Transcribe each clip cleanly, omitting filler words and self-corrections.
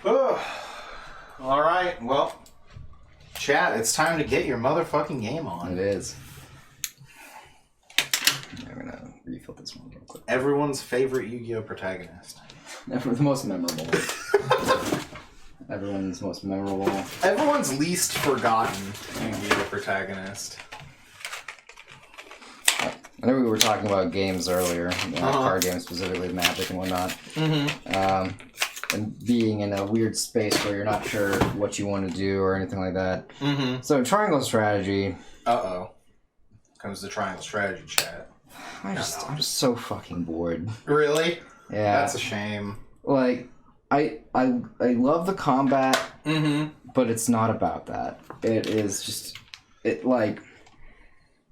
Ugh. All right, well, chat, it's time to get your motherfucking game on. It is. I'm gonna refill this one real quick. Everyone's favorite Yu-Gi-Oh protagonist. The most memorable. Everyone's most memorable. Everyone's least forgotten Yu-Gi-Oh protagonist. I know we were talking about games earlier, card games specifically, Magic and whatnot. Mm-hmm. And being in a weird space where you're not sure what you want to do or anything like that. Mm-hmm. So Triangle Strategy. Uh-oh. Comes the Triangle Strategy chat. I'm just so fucking bored. Really? Yeah. That's a shame. Like, I love the combat, but it's not about that. It is just,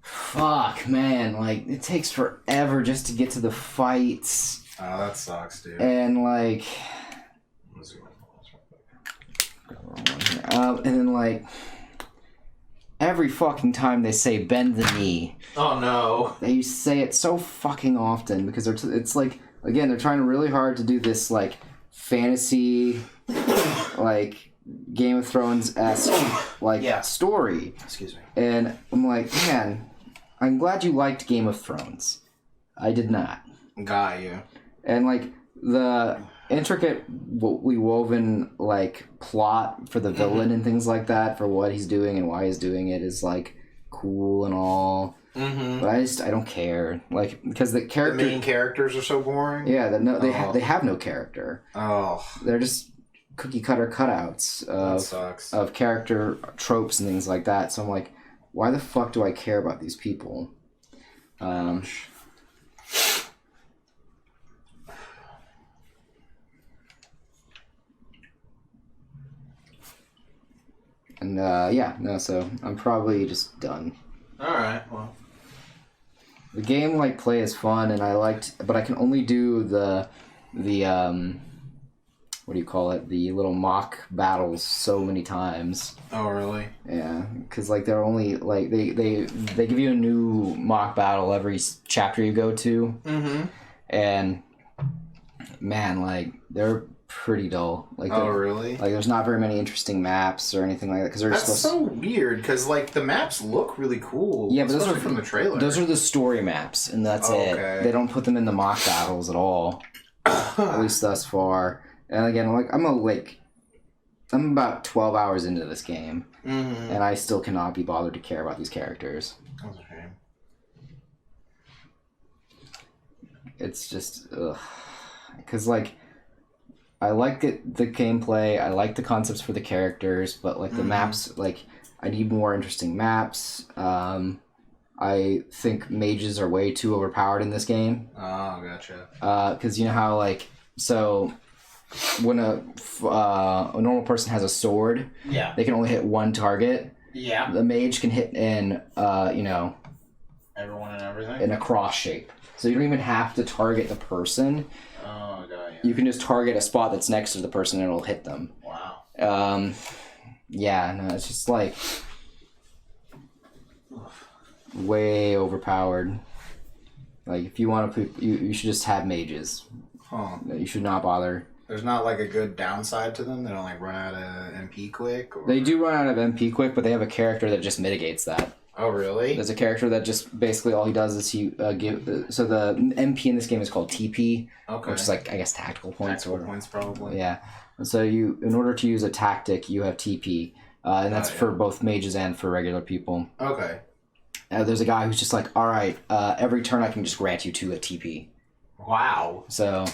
fuck, man, like, it takes forever just to get to the fights. Oh, that sucks, dude. And, like... and then, like, every fucking time they say bend the knee. Oh, no. They say it so fucking often because it's like, again, they're trying really hard to do this, like, fantasy, like, Game of Thrones-esque, like, story. Excuse me. And I'm like, man, I'm glad you liked Game of Thrones. I did not. Got you. And, like, the intricately woven, like, plot for the villain and things like that, for what he's doing and why he's doing it is, like, cool and all. Mm-hmm. But I don't care. Like, because the main characters are so boring? Yeah, they have no character. Oh. They're just cookie-cutter cutouts of character tropes and things like that. So I'm like, why the fuck do I care about these people? So I'm probably just done. Alright, well. The game, like, play is fun, and but I can only do the what do you call it? The little mock battles so many times. Oh, really? Yeah, because, like, they're only, like, they give you a new mock battle every chapter you go to. Mm-hmm. And, man, like, they're pretty dull. Like, oh, really? Like, there's not very many interesting maps or anything like that. Cause that's so weird, because, like, the maps look really cool. Yeah, but those are from the trailer. Those are the story maps, and that's it. Okay. They don't put them in the mock battles at all. At least thus far. And again, like, I'm about 12 hours into this game, and I still cannot be bothered to care about these characters. That's a shame. It's just, ugh. Because, like, I like the gameplay, I like the concepts for the characters, but, like, the maps, like, I need more interesting maps. I think mages are way too overpowered in this game. Oh, gotcha. Because you know how, like, so when a normal person has a sword, they can only hit one target. Yeah. The mage can hit in, everyone and everything? In a cross shape. So you don't even have to target the person. Oh, got you. You can just target a spot that's next to the person and it'll hit them. Wow. It's just, like, way overpowered. Like, if you want to, you should just have mages. Huh. You should not bother. There's not, like, a good downside to them? They don't, like, run out of MP quick? Or... They do run out of MP quick, but they have a character that just mitigates that. Oh, really? There's a character that just, basically, all he does is he so the MP in this game is called TP. Okay. Which is, like, I guess, tactical points. Tactical points, probably. Yeah. And so in order to use a tactic, you have TP. And that's for both mages and for regular people. Okay. There's a guy who's just like, all right, every turn I can just grant you 2 at TP. Wow. So...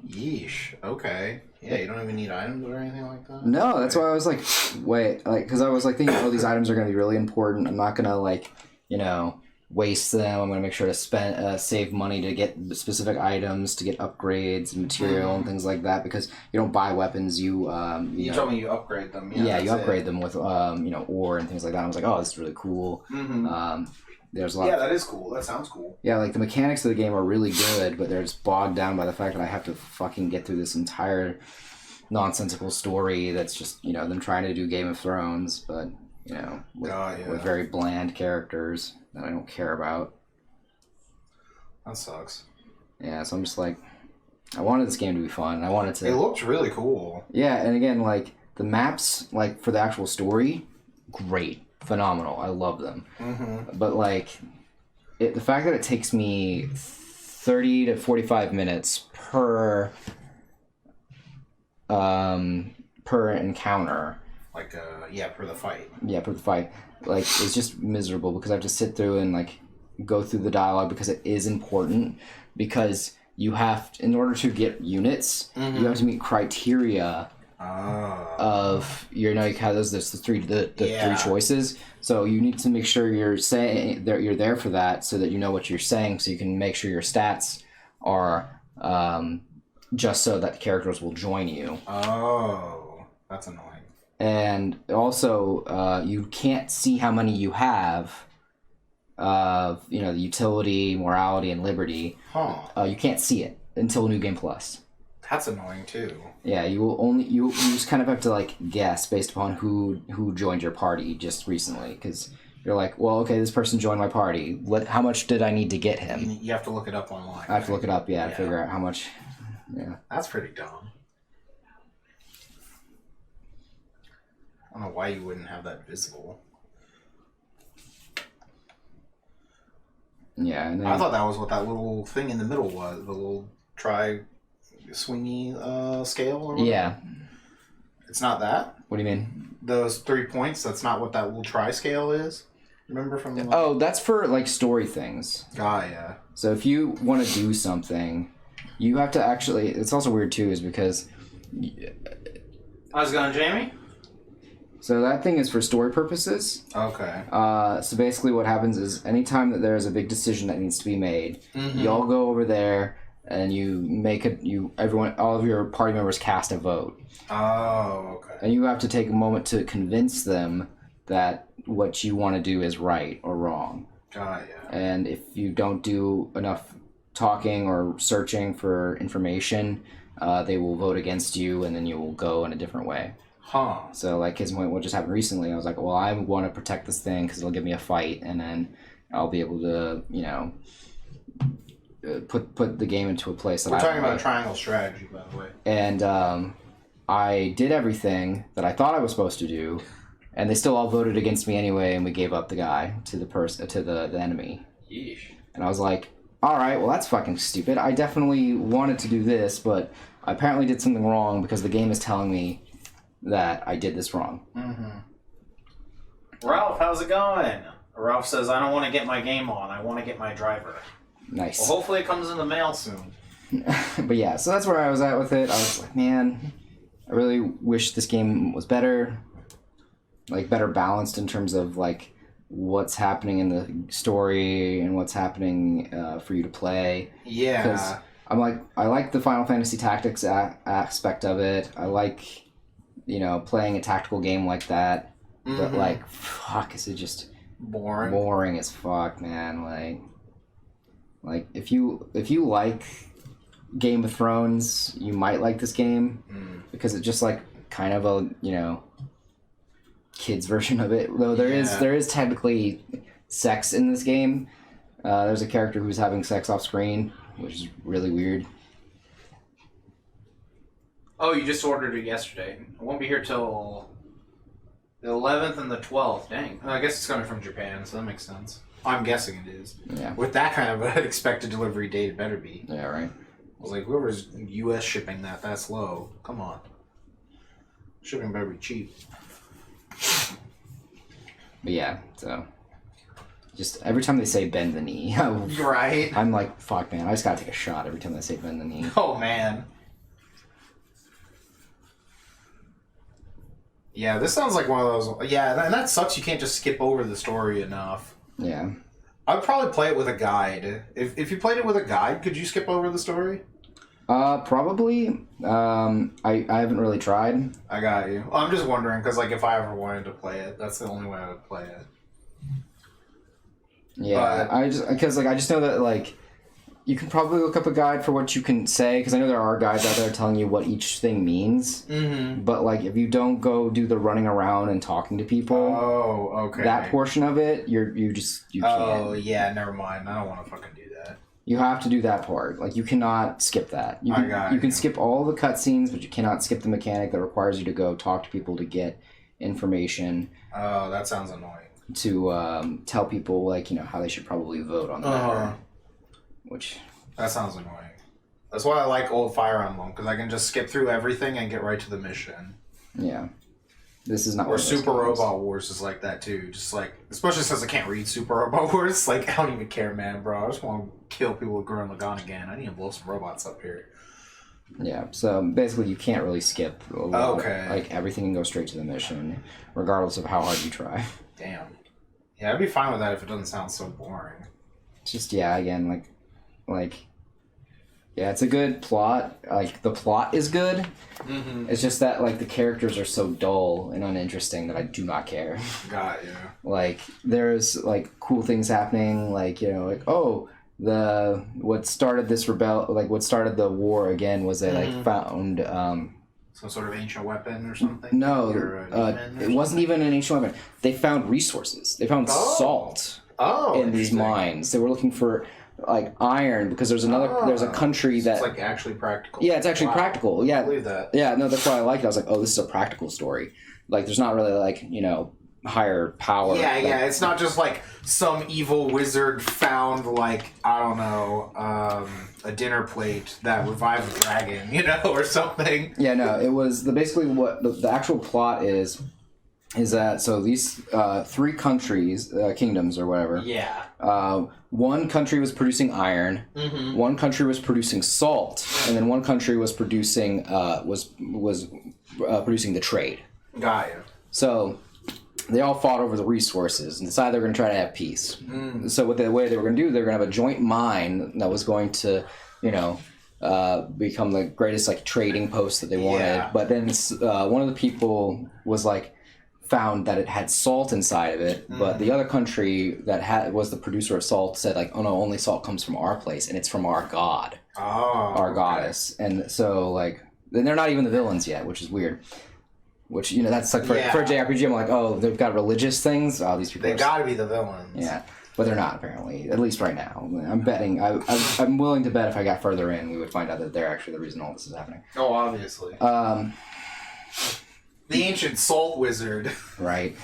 Yeesh. Okay. Yeah, you don't even need items or anything like that? No, that's why I was like, wait, like, because I was like thinking, oh, these items are going to be really important. I'm not going to, like, waste them. I'm going to make sure to save money to get specific items, to get upgrades and material and things like that, because you don't buy weapons, you told me you upgrade them. Yeah, you upgrade them with, ore and things like that. I was like, oh, this is really cool. Mm-hmm. There's a lot. Yeah, that is cool. That sounds cool. Yeah, like, the mechanics of the game are really good, but they're just bogged down by the fact that I have to fucking get through this entire nonsensical story that's just, them trying to do Game of Thrones, but, with very bland characters that I don't care about. That sucks. Yeah, so I'm just like, I wanted this game to be fun. I wanted to... It looked really cool. Yeah, and again, like, the maps, like, for the actual story, great. Phenomenal. I love them. Mm-hmm. But, like, the fact that it takes me 30 to 45 minutes per encounter. Like, per the fight. Yeah, per the fight. Like, it's just miserable because I have to sit through and, like, go through the dialogue because it is important. Because you have, in order to get units, you have to meet criteria of, you have those, there's the three choices. So you need to make sure you're saying that you're there for that so that you know what you're saying so you can make sure your stats are just so that the characters will join you. Oh, that's annoying. And also, you can't see how many you have of, the utility, morality, and liberty. You can't see it until New Game Plus. That's annoying too. Yeah, you just kind of have to like guess based upon who joined your party just recently, because you're like, well, okay, this person joined my party. How much did I need to get him? You have to look it up online. I have to look it up, to figure out how much. Yeah, that's pretty dumb. I don't know why you wouldn't have that visible. Yeah, and then, I thought that was what that little thing in the middle was. The little swingy scale or whatever. Yeah. It's not that? What do you mean? Those 3 points, that's not what that little scale is? Remember from the... Oh, that's for, like, story things. Yeah. So if you want to do something, you have to actually... It's also weird, too, is because... How's it going, Jamie? So that thing is for story purposes. Okay. So basically what happens is anytime that there's a big decision that needs to be made, you all go over there and you make all of your party members cast a vote. Oh, okay. And you have to take a moment to convince them that what you want to do is right or wrong. Yeah. And if you don't do enough talking or searching for information, they will vote against you and then you will go in a different way. So, like, what just happened recently, I was like, well, I want to protect this thing because it'll give me a fight, and then I'll be able to, put the game into a place that We're talking about triangle strategy, by the way. And I did everything that I thought I was supposed to do, and they still all voted against me anyway, and we gave up the guy to the enemy. Yeesh. And I was like, all right, well, that's fucking stupid. I definitely wanted to do this, but I apparently did something wrong because the game is telling me that I did this wrong. Mm-hmm. Ralph, how's it going? Ralph says, I don't want to get my game on. I want to get my driver. Nice. Well, hopefully it comes in the mail soon. But yeah, so that's where I was at with it. I was like, man, I really wish this game was better. Like, better balanced in terms of, like, what's happening in the story and what's happening for you to play. Yeah. Because I like the Final Fantasy Tactics aspect of it. I like... playing a tactical game like that, but like, fuck, is it just boring as fuck, man. Like if you like Game of Thrones, you might like this game because it's just like kind of a kids version of it. Though there is technically sex in this game. There's a character who's having sex off screen, which is really weird. Oh, you just ordered it yesterday. It won't be here till the 11th and the 12th. Dang. I guess it's coming from Japan, so that makes sense. I'm guessing it is. Yeah. With that kind of an expected delivery date, it better be. Yeah, right. I was like, whoever's U.S. shipping that's low. Come on. Shipping better be cheap. But yeah, so... Just every time they say bend the knee, right? I'm like, fuck, man, I just gotta take a shot every time they say bend the knee. Oh, man. Yeah, this sounds like one of those... Yeah, and that sucks. You can't just skip over the story enough. Yeah. I'd probably play it with a guide. If you played it with a guide, could you skip over the story? Probably. I haven't really tried. I got you. Well, I'm just wondering, because like, if I ever wanted to play it, that's the only way I would play it. Yeah, I just know that, like, you can probably look up a guide for what you can say, because I know there are guides out there telling you what each thing means. Mm-hmm. But, like, if you don't go do the running around and talking to people, that portion of it, you can't. Oh, yeah, never mind. I don't want to fucking do that. You have to do that part. Like, you cannot skip that. You can skip all the cutscenes, but you cannot skip the mechanic that requires you to go talk to people to get information. Oh, that sounds annoying. To tell people, like, you know, how they should probably vote on the matter. Which... That sounds annoying. That's why I like old Fire Emblem, because I can just skip through everything and get right to the mission. Yeah. This is not. Or Super Robot Wars is like that too. Just like, especially since I can't read Super Robot Wars, like I don't even care, man, bro. I just want to kill people with Gurren Lagann again. I need to blow some robots up here. Yeah. So basically, you can't really skip. Okay. Like everything can go straight to the mission, regardless of how hard you try. Damn. Yeah, I'd be fine with that if it doesn't sound so boring. It's just again, yeah, it's a good plot. Like, the plot is good. Mm-hmm. It's just that, like, the characters are so dull and uninteresting that I do not care. Got you. Like, there's, like, cool things happening. Like, you know, like, oh, what started the war again was they, like, found... some sort of ancient weapon or something? No, it wasn't even an ancient weapon. They found resources. They found salt in these mines. They were looking for... like iron, because there's a country that... It's like actually practical. Yeah, it's actually practical. Yeah. I believe that. Yeah, no, that's why I liked it. I was like, oh, this is a practical story. Like, there's not really, like, you know, higher power. Yeah, like, it's not just like some evil wizard found, like, I don't know, a dinner plate that revived a dragon, you know, or something. Yeah, no, it was basically what the actual plot is that, so these three countries, kingdoms or whatever. Yeah. One country was producing iron. Mm-hmm. One country was producing salt, and then one country was producing producing the trade. Got you. So they all fought over the resources and decided they were going to try to have peace. Mm. So the way they were going to do, they were going to have a joint mine that was going to, you know, become the greatest, like, trading post that they wanted. Yeah. But then one of the people was like, found that it had salt inside of it, but the other country that was the producer of salt said, like, oh no, only salt comes from our place, and it's from our god, our goddess. And so, like, then they're not even the villains yet, which is weird. Which, you know, that's like for a JRPG, I'm like, oh, they've got religious things. Oh, these people. They got to be the villains. Yeah, but they're not, apparently. At least right now. I'm betting. I'm willing to bet if I got further in, we would find out that they're actually the reason all this is happening. Oh, obviously. The ancient salt wizard. Right.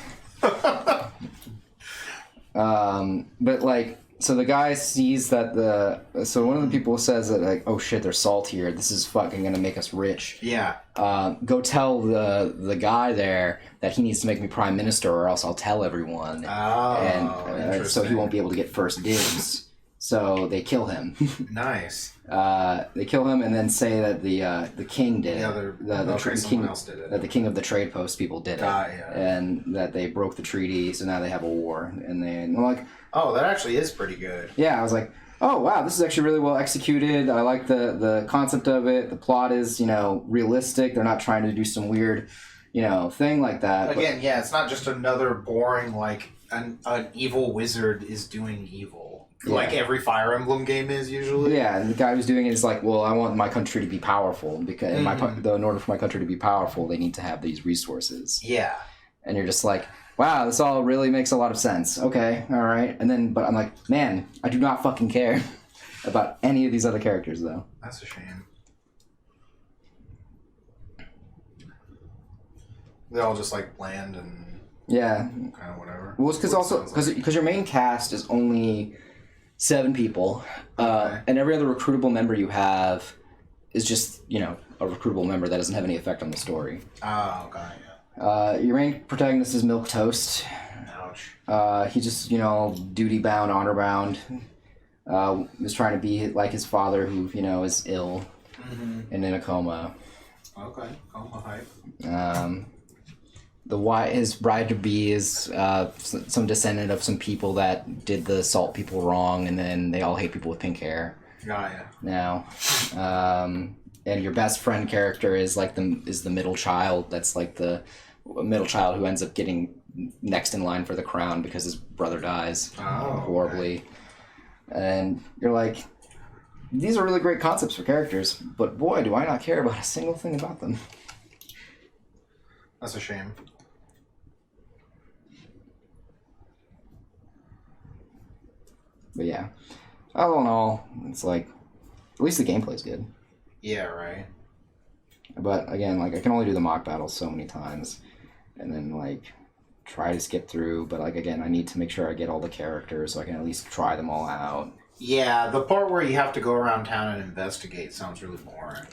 But, like, so the guy sees that so one of the people says that, like, oh shit, there's salt here. This is fucking gonna make us rich. Yeah. Go tell the guy there that he needs to make me prime minister, or else I'll tell everyone. Oh, and so he won't be able to get first dibs. So they kill him. Nice. They kill him and then say that the king did it. The king of the trade post people did it. Yeah. And that they broke the treaty, so now they have a war. And they're like, oh, that actually is pretty good. Yeah, I was like, oh wow, this is actually really well executed. I like the concept of it. The plot is, you know, realistic. They're not trying to do some weird, you know, thing like that. Again, yeah, it's not just another boring, like, an evil wizard is doing evil. Yeah. Like every Fire Emblem game is usually. Yeah, and the guy who's doing it is like, well, I want my country to be powerful, because in order for my country to be powerful, they need to have these resources. Yeah. And you're just like, wow, this all really makes a lot of sense. Okay, all right. And then, but I'm like, man, I do not fucking care about any of these other characters, though. That's a shame. They all just like bland and kind of whatever. Well, it's because your main cast is only 7 people, and every other recruitable member you have is just, you know, a recruitable member that doesn't have any effect on the story. Oh, okay. Your main protagonist is Milquetoast. Ouch. He's just, you know, duty-bound, honor-bound. Is trying to be like his father, who, you know, is ill and in a coma. Okay, coma hype. His bride-to-be is some descendant of some people that did the salt people wrong, and then they all hate people with pink hair. Yeah. Now, and your best friend character is like the middle child. That's like the middle child who ends up getting next in line for the crown because his brother dies horribly. Okay. And you're like, these are really great concepts for characters, but boy, do I not care about a single thing about them. That's a shame. But yeah. all in all, it's like at least the gameplay's good. Yeah, right. But again, like I can only do the mock battles so many times, and then like try to skip through. But like again, I need to make sure I get all the characters so I can at least try them all out. Yeah, the part where you have to go around town and investigate sounds really boring.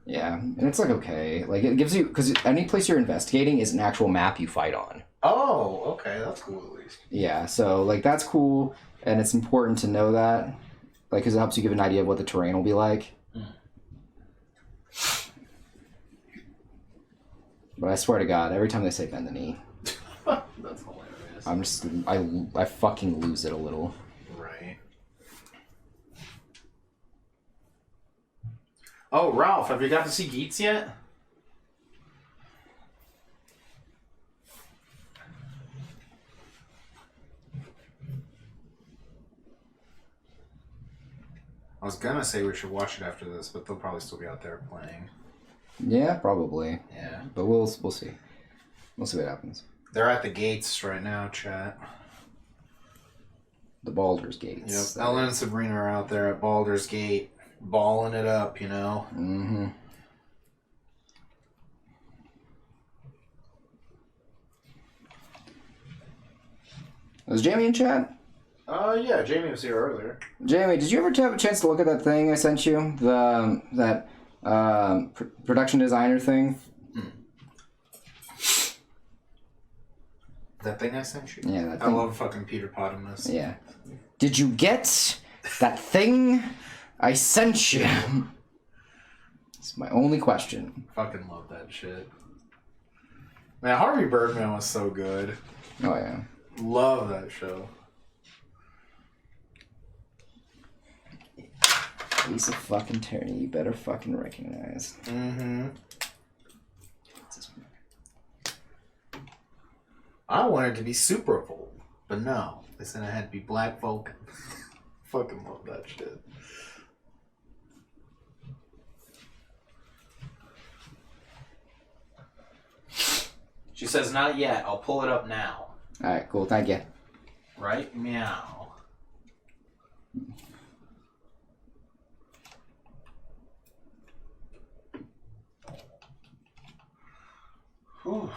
Yeah, and it's like okay, like it gives you because any place you're investigating is an actual map you fight on. Oh, okay, that's cool at least. Yeah, so like that's cool, and it's important to know that, like, because it helps you give an idea of what the terrain will be like. But I swear to God, every time they say bend the knee, That's hilarious. I fucking lose it a little. Right. Oh, Ralph, have you got to see Geets yet? I was gonna say we should watch it after this, but they'll probably still be out there playing. Yeah, probably. Yeah. But we'll see. We'll see what happens. They're at the gates right now, chat. The Baldur's Gates. Yep. Ellen and Sabrina are out there at Baldur's Gate, balling it up, you know? Mm-hmm. Was Jamie in chat? Yeah, Jamie was here earlier. Jamie, did you ever have a chance to look at that thing I sent you? That production designer thing? That thing I sent you? Yeah, that I thing. love fucking Peter Potamus. Yeah. Did you get that thing I sent you? It's my only question. Fucking love that shit. Man, Harvey Birdman was so good. Oh, yeah. Love that show. Lisa fucking Turney, you better fucking recognize. Mm-hmm. I wanted to be Super Bowl, but no. They said I had to be Black Vulcan. Fucking love that shit. She says, not yet. I'll pull it up now. Alright, cool. Thank you. Right? Meow. Whew.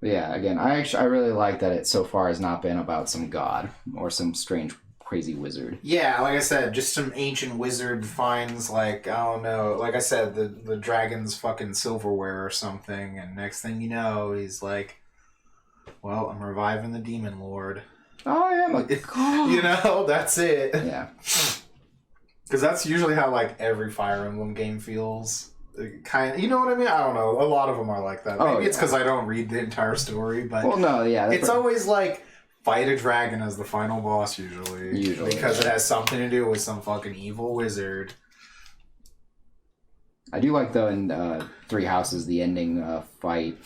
But yeah, again, I really like that it so far has not been about some god or some strange, crazy wizard. Yeah, like I said, just some ancient wizard finds, like, I don't know, like I said, the dragon's fucking silverware or something, and next thing you know, he's like, well, I'm reviving the demon lord. I am a god. You know, that's it. Yeah. Because that's usually how, like, every Fire Emblem game feels. Kind of, you know what I mean? I don't know. A lot of them are like that. Maybe it's because I don't read the entire story, but well, no, yeah, it's always like fight a dragon as the final boss usually because it has something to do with some fucking evil wizard. I do like though in Three Houses the ending fight.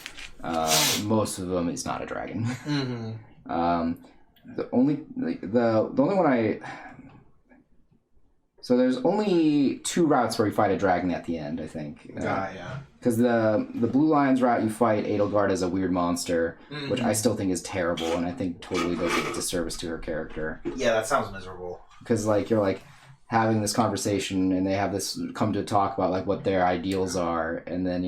Most of them is not a dragon. Mm-hmm. The only one I. So there's only 2 routes where you fight a dragon at the end, I think. Yeah. Because the Blue Lions route, you fight Edelgard as a weird monster, which I still think is terrible, and I think totally does a disservice to her character. Yeah, that sounds miserable. Because like you're like having this conversation, and they have this come to talk about like what their ideals are, and then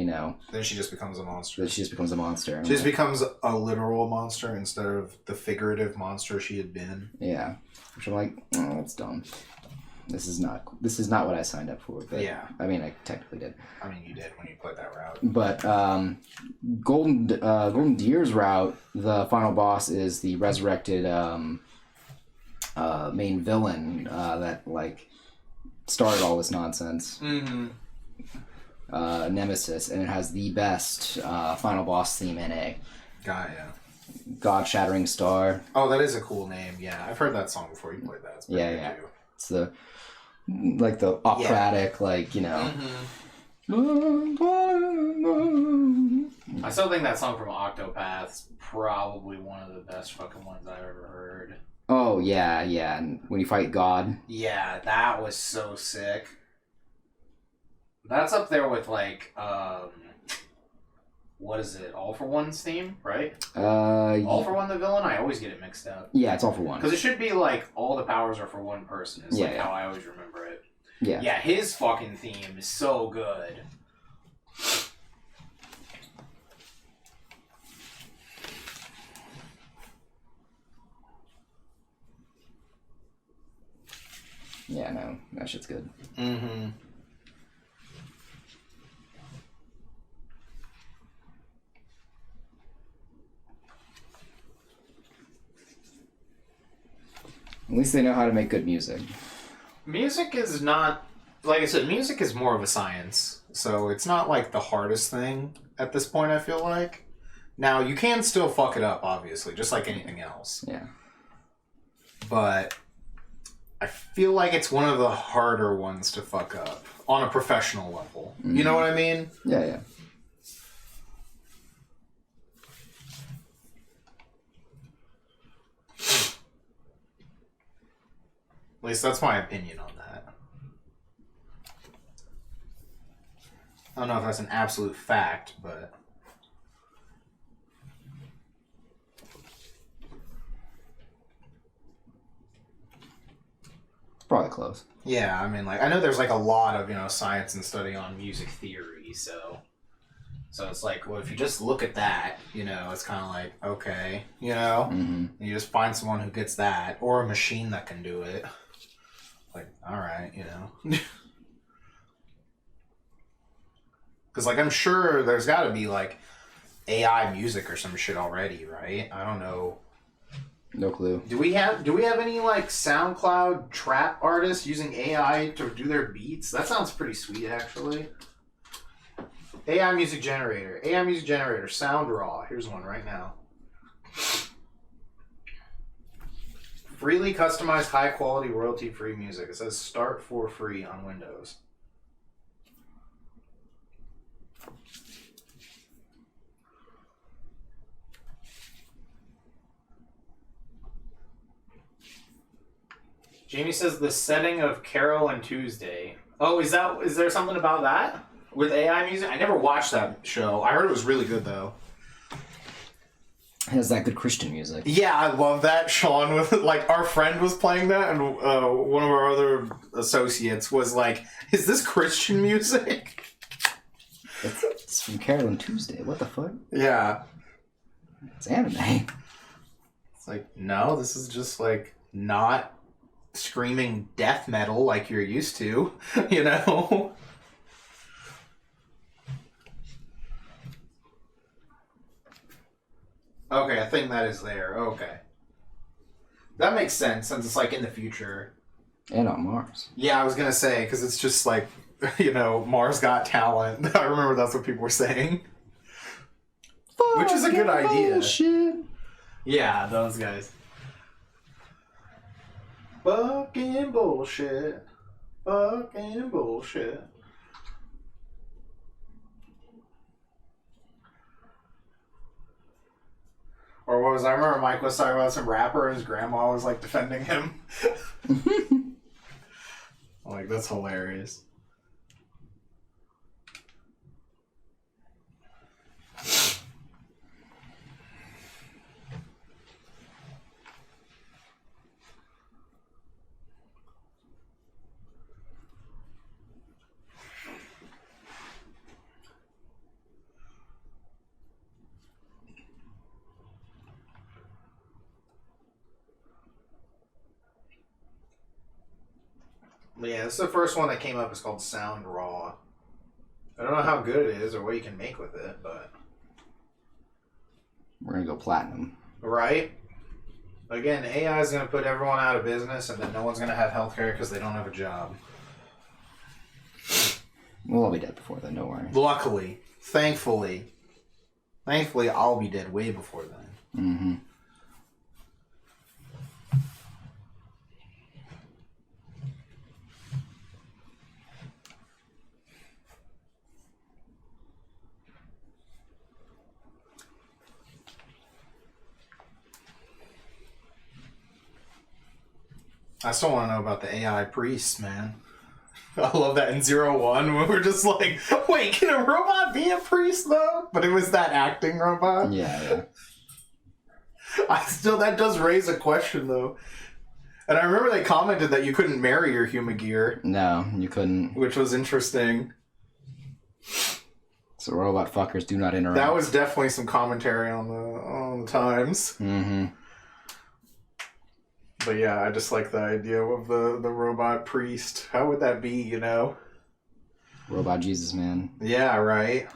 then she just becomes a monster. She just becomes a monster. She just becomes a literal monster instead of the figurative monster she had been. Yeah, which I'm like, oh, that's dumb. This is not what I signed up for. But, yeah. I mean, I technically did. I mean, you did when you played that route. But Golden Deer's route, the final boss is the resurrected main villain that like started all this nonsense. Mm-hmm. Nemesis, and it has the best final boss theme in it. Yeah. God Shattering Star. Oh, that is a cool name. Yeah, I've heard that song before you played that. It's pretty good too. It's the operatic, I still think that song from Octopath's probably one of the best fucking ones I've ever heard. Oh, yeah. And when you fight God. Yeah, that was so sick. That's up there with, like, what is it? All for One's theme, right? Uh, All for One, the villain. I always get it mixed up. yeah, it's All for One. Because it should be like all the powers are for one person. Is Yeah, like yeah. how I always remember it. Yeah. Yeah, his fucking theme is so good. Yeah, no, that shit's good. Mm-hmm. At least they know how to make good music. Music is not, like I said, music is more of a science. So it's not like the hardest thing at this point, I feel like. Now, you can still fuck it up, obviously, just like anything else. Yeah. But I feel like it's one of the harder ones to fuck up on a professional level. Mm-hmm. You know what I mean? Yeah, yeah. At least that's my opinion on that. I don't know if that's an absolute fact, but... Probably close. Yeah, I mean, like, I know there's, like, a lot of, you know, science and study on music theory, so it's like, well, if you just look at that, you know, it's kind of like, okay, you know? Mm-hmm. You just find someone who gets that, or a machine that can do it. Like, alright, you know? Because, like, I'm sure there's got to be, like, AI music or some shit already, right? I don't know. No clue. Do we have any, like, SoundCloud trap artists using AI to do their beats? That sounds pretty sweet, actually. AI music generator, Sound Raw. Here's one right now. Freely customized, high-quality, royalty-free music. It says start for free on Windows. Jamie says the setting of Carol and Tuesday. Oh, is there something about that with AI music? I never watched that show. I heard it was really good though. It has that good Christian music. Yeah, I love that. Sean was like, our friend was playing that, and one of our other associates was like, "Is this Christian music?" It's from Carol and Tuesday. What the fuck? Yeah, it's anime. It's like, no, this is just like not screaming death metal like you're used to, you know? Okay, I think that is there. Okay. That makes sense, since it's like in the future. And on Mars. Yeah, I was gonna say, because it's just like, you know, Mars Got Talent. I remember that's what people were saying. Which is a good idea. Bullshit. Yeah, those guys. Fucking bullshit. Fucking bullshit. Or what was I remember Mike was talking about some rapper and his grandma was like defending him. Like, that's hilarious. Yeah, this is the first one that came up. It's called Sound Raw. I don't know how good it is or what you can make with it, but... We're gonna go platinum. Right? Again, AI is going to put everyone out of business, and then no one's going to have healthcare because they don't have a job. We'll all be dead before then, don't worry. Luckily. Thankfully, I'll be dead way before then. Mm-hmm. I still want to know about the AI priests, man. I love that in 01 when we're just like, wait, can a robot be a priest though? But it was that acting robot. Yeah. That does raise a question though. And I remember they commented that you couldn't marry your Humagear. No, you couldn't. Which was interesting. So robot fuckers do not interact. That was definitely some commentary on the times. Mm-hmm. But yeah, I just like the idea of the robot priest. How would that be, you know? Robot Jesus, man. Yeah, right.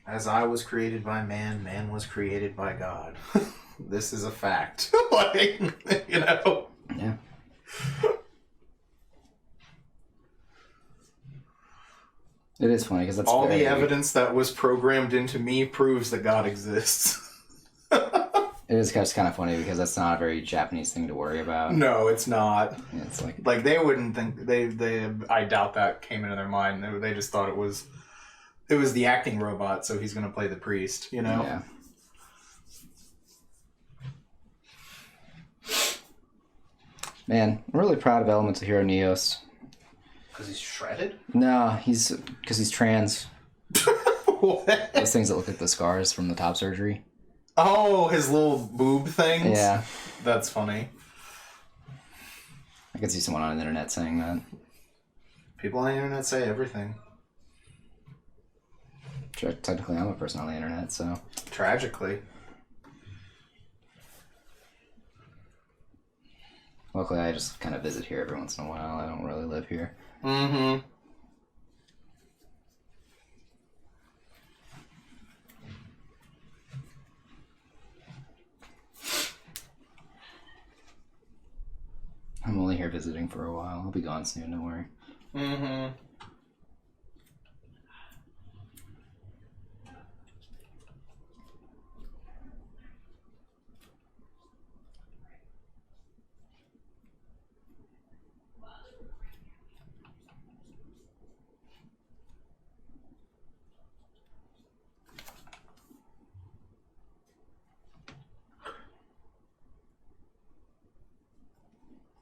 As I was created by man, man was created by God. This is a fact. Like, you know? Yeah. It is funny because that's all the evidence that was programmed into me proves that God exists. It is just kind of funny because that's not a very Japanese thing to worry about. No, it's not. Yeah, it's like they wouldn't think they. I doubt that came into their mind. They just thought it was the acting robot, so he's going to play the priest. You know. Yeah. Man, I'm really proud of Elemental Hero Neos. Because he's shredded? No, because he's trans. What? Those things that look like the scars from the top surgery. Oh, his little boob things? Yeah. That's funny. I can see someone on the internet saying that. People on the internet say everything. Technically, I'm a person on the internet, so... Tragically. Luckily, I just kind of visit here every once in a while. I don't really live here. Mm-hmm. I'm only here visiting for a while. I'll be gone soon, don't worry. Mm-hmm.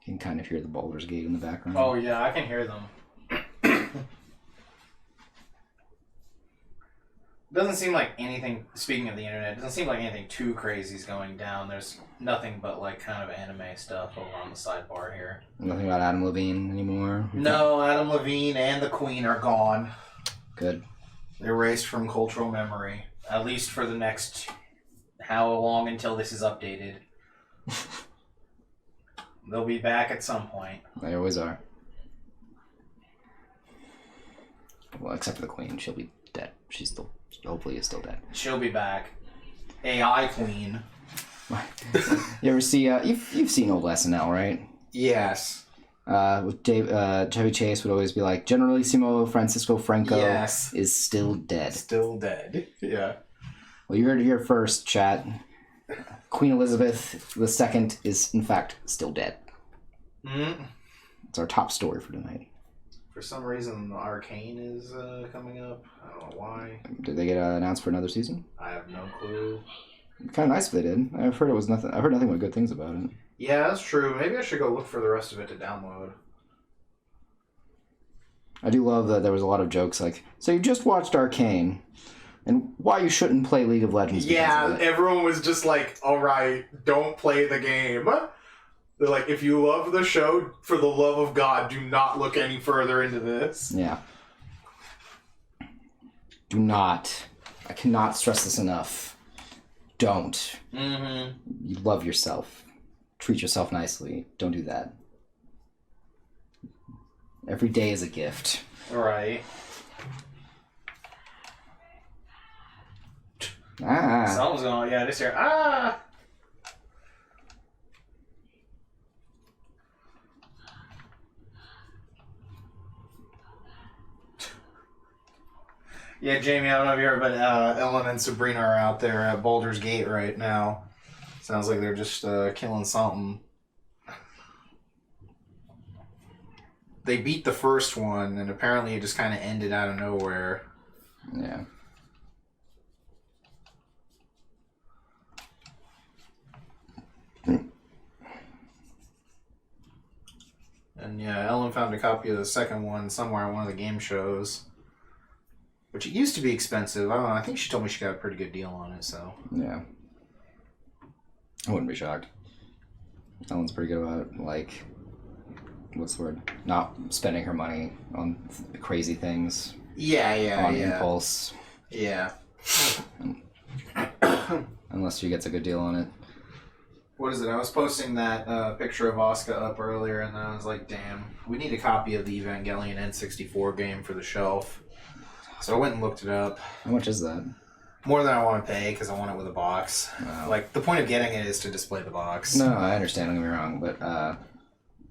You can kind of hear the Baldur's Gate in the background. Oh, yeah, I can hear them. Doesn't seem like anything, speaking of the internet, doesn't seem like anything too crazy is going down. There's nothing but, like, kind of anime stuff over on the sidebar here. Nothing about Adam Levine anymore? No, Adam Levine and the Queen are gone. Good. Erased from cultural memory. At least for the next... how long until this is updated. They'll be back at some point. They always are. Well, except for the Queen. She'll be dead. She's still... hopefully is still dead. She'll be back. AI Queen. You ever see... you've seen old SNL, right? Yes. With Chevy Chase would always be like, Generalissimo Francisco Franco is still dead. Still dead. Yeah. Well, you heard it here first, chat. Queen Elizabeth II is, in fact, still dead. Mm-hmm. It's our top story for tonight. For some reason, Arcane is coming up. I don't know why. Did they get announced for another season? I have no clue. Kind of nice if they did. I've heard nothing but good things about it. Yeah, that's true. Maybe I should go look for the rest of it to download. I do love that there was a lot of jokes like, so you just watched Arcane, and why you shouldn't play League of Legends. Yeah, everyone was just like, alright, don't play the game. They're like, if you love the show, for the love of God, do not look any further into this. Yeah. Do not. I cannot stress this enough. Don't. Mm-hmm. You love yourself. Treat yourself nicely. Don't do that. Every day is a gift. Right. Ah. Someone's going, yeah, this here. Ah! Yeah, Jamie, I don't know if you heard, but Ellen and Sabrina are out there at Baldur's Gate right now. Sounds like they're just killing something. They beat the first one, and apparently it just kind of ended out of nowhere. Yeah. And yeah, Ellen found a copy of the second one somewhere on one of the game shows. Which it used to be expensive. I don't know. I think she told me she got a pretty good deal on it, so. Yeah. I wouldn't be shocked. Ellen's pretty good about, like, what's the word? Not spending her money on crazy things. Yeah, on impulse. Yeah. Unless she gets a good deal on it. What is it? I was posting that picture of Asuka up earlier, and I was like, damn, we need a copy of the Evangelion N64 game for the shelf. So I went and looked it up. How much is that? More than I want to pay, because I want it with a box. Wow. Like, the point of getting it is to display the box. No, I understand, don't get me wrong, but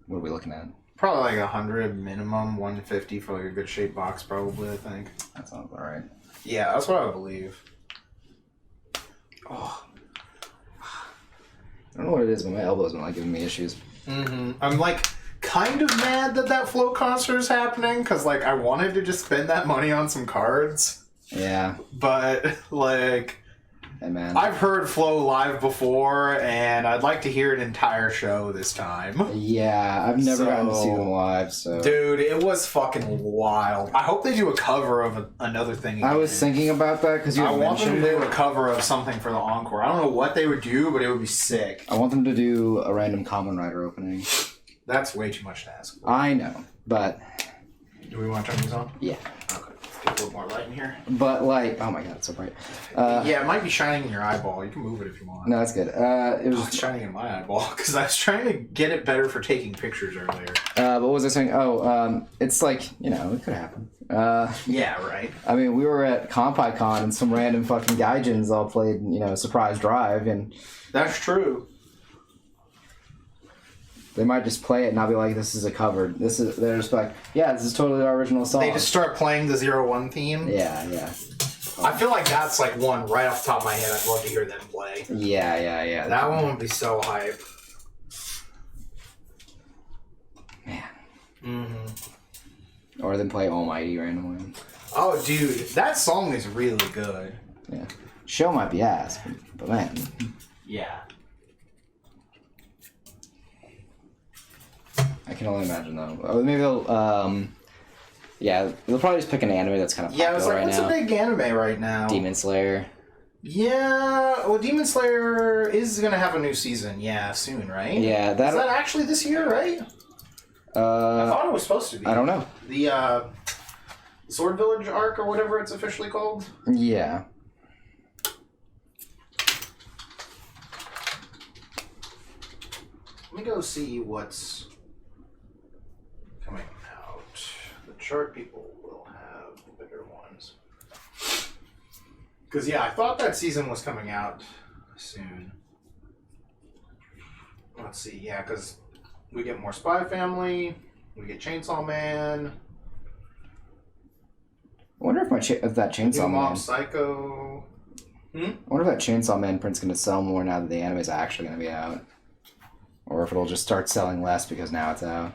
what are we looking at? Probably like 100 minimum, 150 for like a good shaped box, probably, I think. That sounds about right. Yeah, that's what I would believe. Oh. I don't know what it is, but my elbow's been like giving me issues. Mm-hmm. I'm like kind of mad that that Flow concert is happening, because like I wanted to just spend that money on some cards. Yeah. But like, hey man, I've heard Flow live before, and I'd like to hear an entire show this time. Yeah, I've never gotten to see them live, so. Dude, it was fucking wild. I hope they do a cover of another thing again. I was thinking about that because you I want them to mentioned do it. a cover of something for the encore. I don't know what they would do, but it would be sick. I want them to do a random Kamen Rider opening. That's way too much to ask for. I know, but Do we want to turn these on? yeah. Okay. Get a little more light in here. But like, oh my god, it's so bright. Yeah, it might be shining in your eyeball. You can move it if you want. No, that's good. It was Oh, it's shining in my eyeball because I was trying to get it better for taking pictures earlier. what was I saying? Oh, it's like, you know, it could happen. Yeah, right. I mean, we were at Compicon and some random fucking gaijins all played, you know, Surprise Drive, and That's true. they might just play it and not be like, this is a cover. They're just like, yeah, this is totally our original song. They just start playing the 01 theme. Yeah. I feel like that's like one right off the top of my head I'd love to hear them play. Yeah. That one would be so hype. Man. Mm-hmm. Or then play Almighty randomly. Oh, dude, that song is really good. Yeah. Show might be ass, but man. Yeah. I can only imagine though. Oh, maybe they'll, yeah, they'll probably just pick an anime that's kind of popular Yeah, I was like, right what's now. a big anime right now? Demon Slayer. Yeah, well, Demon Slayer is going to have a new season, yeah, soon, right? Yeah, Is that actually this year, right? I thought it was supposed to be. I don't know. The Sword Village arc or whatever it's officially called? Yeah. Let me go see what's coming out. The chart people will have the bigger ones. Because, yeah, I thought that season was coming out soon. Let's see, yeah, because we get more Spy Family, we get Chainsaw Man, I wonder if that New Chainsaw Mob Man. Psycho. I wonder if that Chainsaw Man print's gonna sell more now that the anime's actually gonna be out, or if it'll just start selling less because now it's out.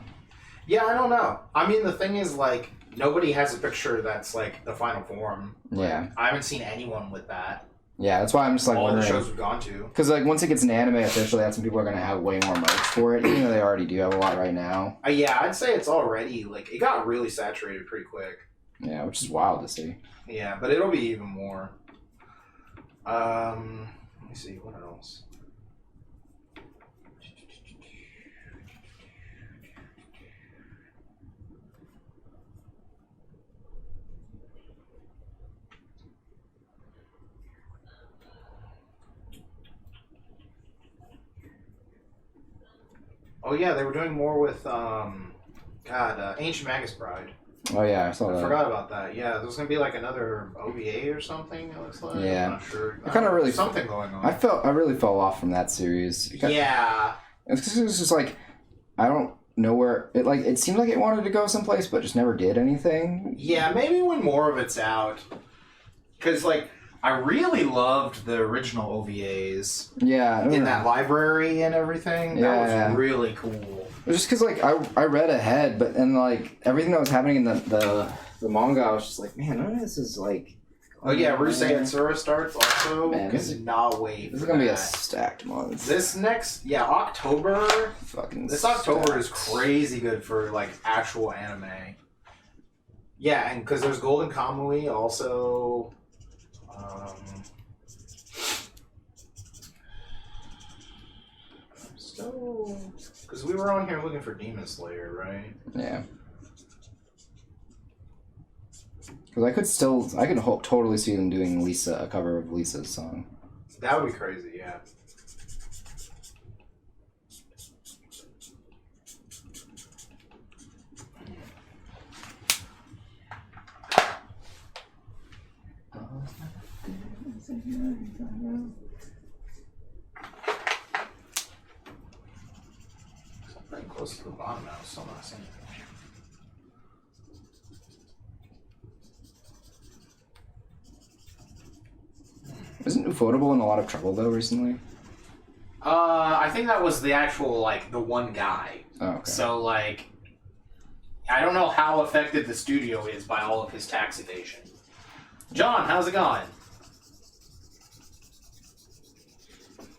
Yeah, I don't know. I mean, the thing is, like, nobody has a picture that's, like, the final form. Like, Yeah. I haven't seen anyone with that. Yeah, that's why I'm just like All the wondering. shows we've gone to. Because like once it gets an anime officially, that's when people are gonna have way more merch for it, even though they already do have a lot right now. Yeah, I'd say it's already, like, it got really saturated pretty quick. Yeah, which is wild to see. Yeah, but it'll be even more. Let me see, what else? Oh yeah, they were doing more with, Ancient Magus Bride. Oh yeah, I saw I that. forgot about that. Yeah, there's gonna be like another OVA or something. It looks like. Yeah. I'm not sure. I kinda really- something going on. I really fell off from that series. Yeah. It's just like I don't know where it seemed like it wanted to go someplace, but just never did anything. Yeah, maybe when more of it's out. Because like I really loved the original OVAs Yeah, I don't in know. that library and everything. That Yeah. was really cool. It was just because like I read ahead, but then like everything that was happening in the manga, I was just like, man, none of this is like Oh yeah, Rusei and Sura starts also. Man, Cannot wait. This is gonna be a stacked month. This next, October. Fucking. This October is crazy good for like actual anime. Yeah, and because there's Golden Kamui also. Still, because we were on here looking for Demon Slayer, right? Yeah. Because I could totally see them doing a cover of Lisa's song. That would be crazy, yeah. I'm pretty close to the bottom now, still not seeing it. Isn't Ufotable in a lot of trouble though recently? I think that was the actual the one guy. Oh, okay. So I don't know how affected the studio is by all of his tax evasion. John, how's it going?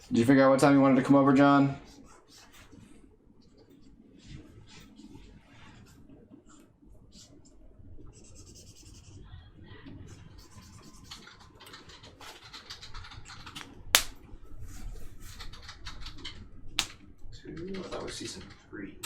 Did you figure out what time you wanted to come over, John? I thought it was season 3.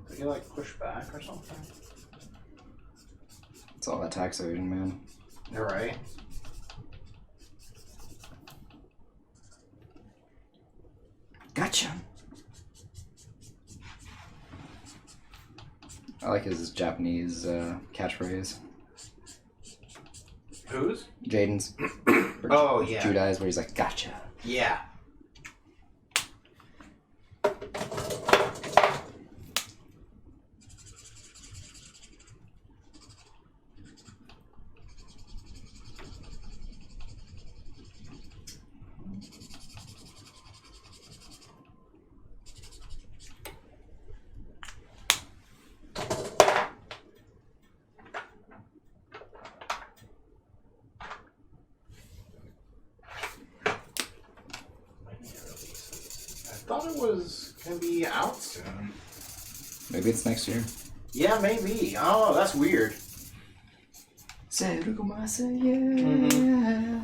Did he push back or something? It's all that tax evasion, man. You're right. Gotcha. I like his Japanese catchphrase. Whose? Jaden's. Oh, yeah. Judai's, where he's like, gotcha. Yeah. I thought it was going to be out soon. Maybe it's next year. Yeah, maybe. Oh, that's weird. Mm-hmm.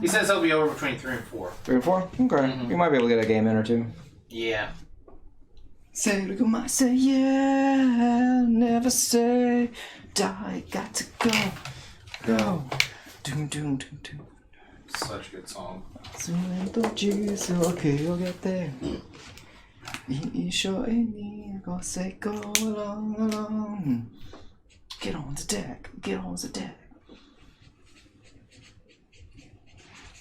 He says he'll be over between 3 and 4. 3 and 4? Okay. Mm-hmm. We might be able to get a game in or two. Yeah. Never say die, got to go. Go. Doom, doom, doom, doom. Such a good song. Get on the deck, get on the deck.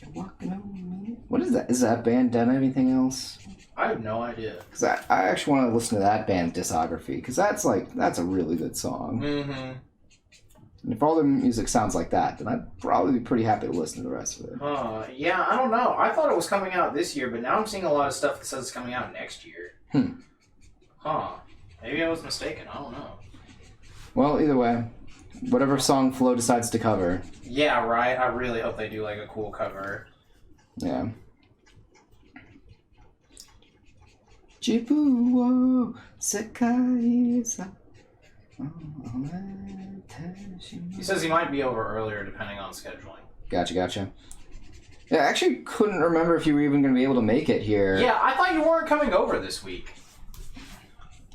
You're walking on me. What is that? Is that band done anything else? I have no idea. Because I actually want to listen to that band's discography, because that's a really good song. Mm-hmm. And if all the music sounds like that, then I'd probably be pretty happy to listen to the rest of it. Yeah, I don't know. I thought it was coming out this year, but now I'm seeing a lot of stuff that says it's coming out next year. Huh. Maybe I was mistaken. I don't know. Well, either way, whatever song Flo decides to cover. Yeah, right. I really hope they do a cool cover. Yeah. Jibu sekai sa. He says he might be over earlier depending on scheduling. Gotcha. Yeah, I actually couldn't remember if you were even going to be able to make it here. Yeah, I thought you weren't coming over this week.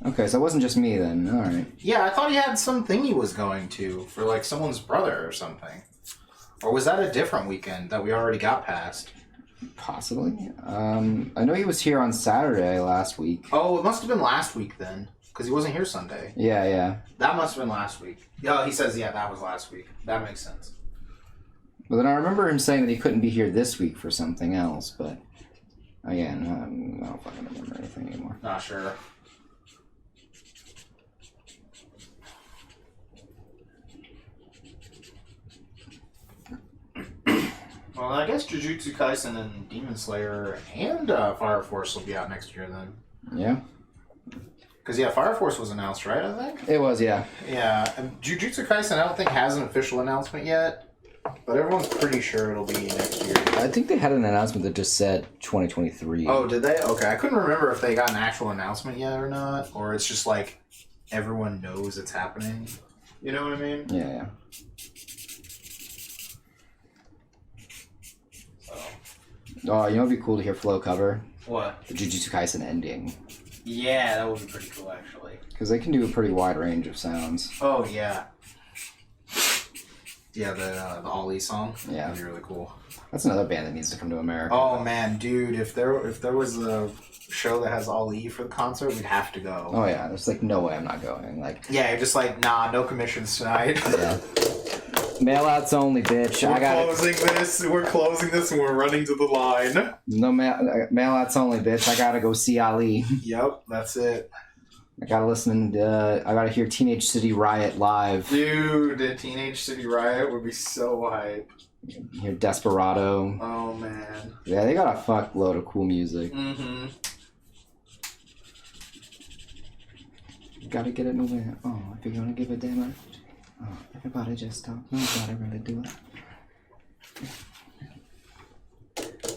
Okay, so it wasn't just me then. All right. Yeah, I thought he had something he was going to for someone's brother or something. Or was that a different weekend that we already got past? Possibly. I know he was here on Saturday last week. Oh, it must have been last week then. Because he wasn't here Sunday. Yeah. That must have been last week. Yeah, he says, that was last week. That makes sense. But then I remember him saying that he couldn't be here this week for something else, but again, I don't fucking remember anything anymore. Not sure. Well, I guess Jujutsu Kaisen and Demon Slayer and Fire Force will be out next year then. Yeah. Because, yeah, Fire Force was announced, right, I think? It was, yeah. Yeah, and Jujutsu Kaisen I don't think has an official announcement yet, but everyone's pretty sure it'll be next year. I think they had an announcement that just said 2023. Oh, did they? Okay, I couldn't remember if they got an actual announcement yet or not, or it's just like everyone knows it's happening. You know what I mean? Yeah. Oh, you know what'd be cool to hear Flo cover? What? The Jujutsu Kaisen ending. Yeah, that would be pretty cool, actually. Because they can do a pretty wide range of sounds. Oh, yeah. Yeah, the Ollie song. Yeah. That'd be really cool. That's another band that needs to come to America. Oh, man, dude, if there was a show that has Ali for the concert, we'd have to go. Oh, yeah. There's, like, no way I'm not going. Like, yeah, you're just like, nah, no commissions tonight. Yeah. Mail outs only, bitch. We're closing this and we're running to the line. No mail outs only, bitch. I gotta go see Ali. Yep, that's it. I gotta listen to, I gotta hear Teenage City Riot live. Dude, the Teenage City Riot would be so hype. Hear Desperado. Oh, man. Yeah, they got a fuckload of cool music. Mm-hmm. Gotta get it moving. Oh, if you're gonna give a damn. Oh, everybody just talk. Nobody really do it.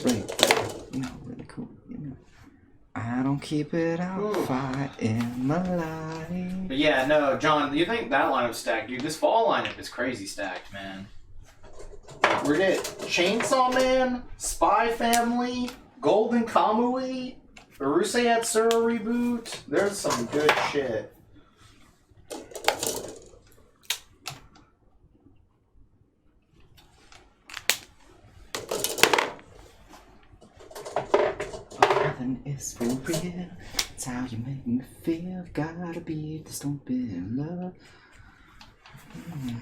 Right. You know, really cool. You know. I don't keep it out fighting my life. But yeah, no, John, you think that lineup's stacked? Dude, this fall lineup is crazy stacked, man. We're getting Chainsaw Man, Spy Family, Golden Kamui, Urusei Yatsura reboot. There's some good shit. Nothing is for real. It's how you make me feel. Gotta be the stupid love.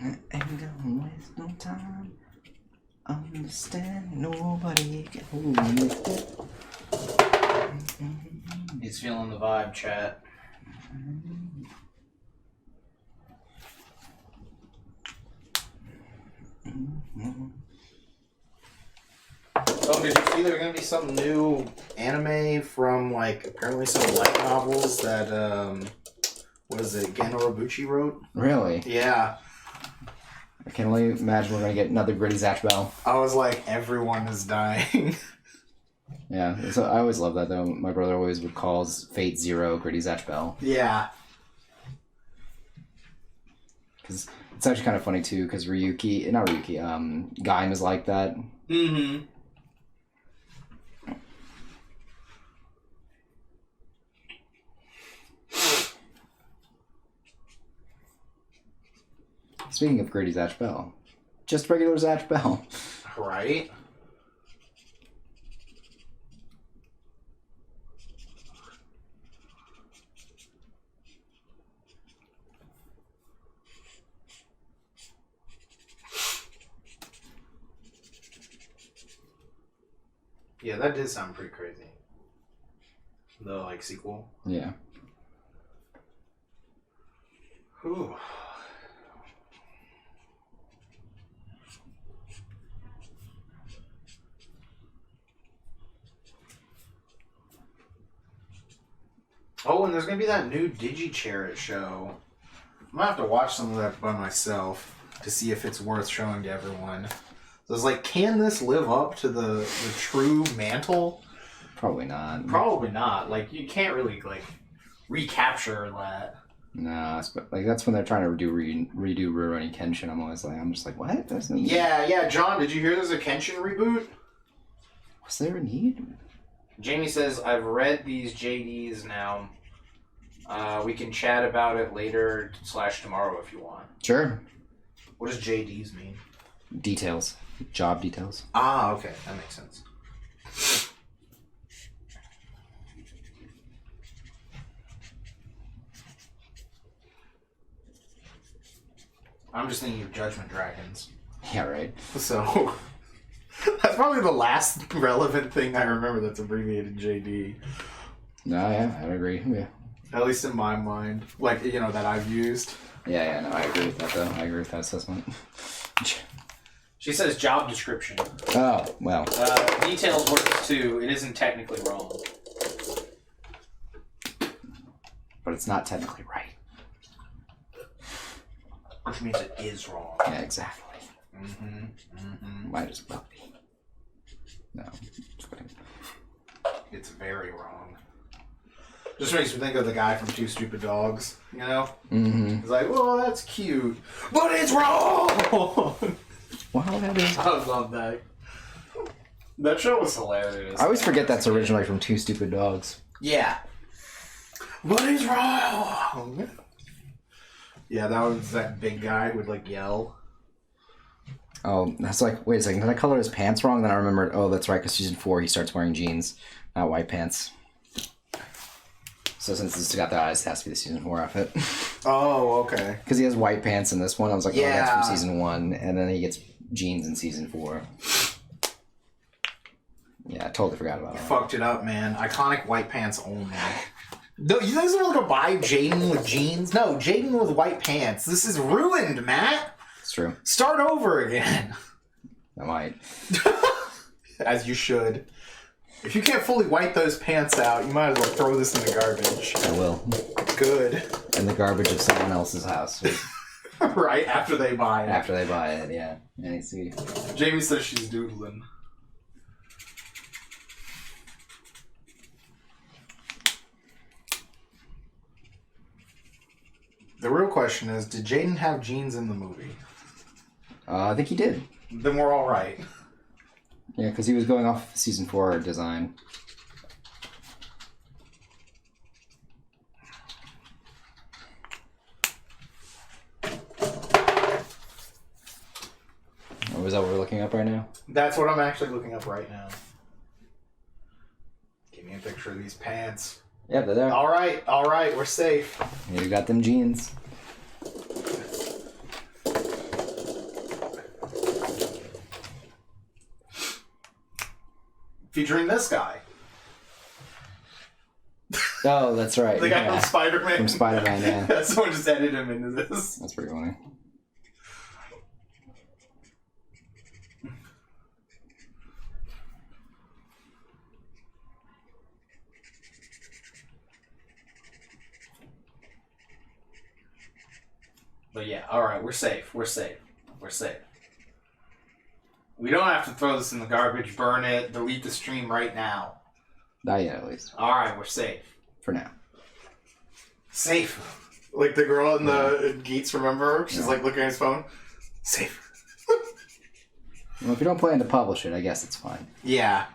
I ain't gonna waste no time. Understand nobody can hold me with it. He's feeling the vibe, chat. Oh, did you see there's gonna be some new anime from, like, apparently some light novels that, what is it, Gen Orobuchi wrote? Really? Yeah. I can only imagine we're gonna get another Gritty Zatch Bell. I was like, everyone is dying. Yeah, so I always love that though. My brother always would call Fate Zero Gritty Zatch Bell. Yeah. Because it's actually kind of funny too, because Gaim is like that. Mm-hmm. Speaking of Gritty Zatch Bell, just regular Zatch Bell. Right? Yeah, that did sound pretty crazy. The, like, sequel. Yeah. Whew. Oh, and there's gonna be that new Digi-Chariot show. I'm gonna have to watch some of that by myself to see if it's worth showing to everyone. So it's like, can this live up to the true mantle? Probably not. Probably not. Like, you can't really, like, recapture that. Nah, like that's when they're trying to redo Rurouni Kenshin. I'm just like, what? That's no. Yeah, John, did you hear there's a Kenshin reboot? Was there a need? Jamie says, I've read these JDs now. We can chat about it later / tomorrow if you want. Sure. What does JDs mean? Details. Job details. Ah, okay. That makes sense. I'm just thinking of Judgment Dragons. Yeah, right. So, that's probably the last relevant thing I remember that's abbreviated JD. No, yeah, I agree. Yeah. At least in my mind. Like, that I've used. Yeah, no, I agree with that, though. I agree with that assessment. She says job description. Oh, well. Details works too. It isn't technically wrong. But it's not technically right. Which means it is wrong. Yeah, exactly. Might as well be. No. Just kidding. It's very wrong. Just makes me think of the guy from Two Stupid Dogs, you know? He's like, well, that's cute, but it's wrong! Wow, that is... I love that. That show was hilarious. I always forget that's originally from Two Stupid Dogs. Yeah. What is wrong? Yeah, that was that big guy who would, like, yell. Oh, that's like, wait a second, did I color his pants wrong? Then I remembered, oh, that's right, because season 4 he starts wearing jeans, not white pants. So since it's got the eyes, it has to be the season 4 outfit. Oh, okay. Because he has white pants in this one. I was like, yeah. Oh, that's from season 1. And then he gets jeans in season 4. Yeah, I totally forgot about that. Fucked it up, man. Iconic white pants only. No, you guys are gonna buy Jaden with jeans? No, Jaden with white pants. This is ruined, Matt. It's true. Start over again. I might. As you should. If you can't fully wipe those pants out, you might as well throw this in the garbage. I will. Good. In the garbage of someone else's house. Right, after they buy it. After they buy it, yeah. And you see. Jamie says she's doodling. The real question is, did Jaden have jeans in the movie? I think he did. Then we're all right. Yeah, because he was going off season 4 design. Or is that what we're looking up right now? That's what I'm actually looking up right now. Give me a picture of these pants. Yeah, they're there. All right, we're safe. You got them jeans. Featuring this guy. Oh, that's right. The guy from Spider-Man. From Spider-Man, yeah. Someone just edited him into this. That's pretty funny. But yeah, alright, we're safe. We're safe. We're safe. We don't have to throw this in the garbage, burn it, delete the stream right now. Not yet, at least. Alright, we're safe. For now. Safe. Like the girl in the Geats, remember? She's like looking at his phone. Safe. Well, if you don't plan to publish it, I guess it's fine. Yeah.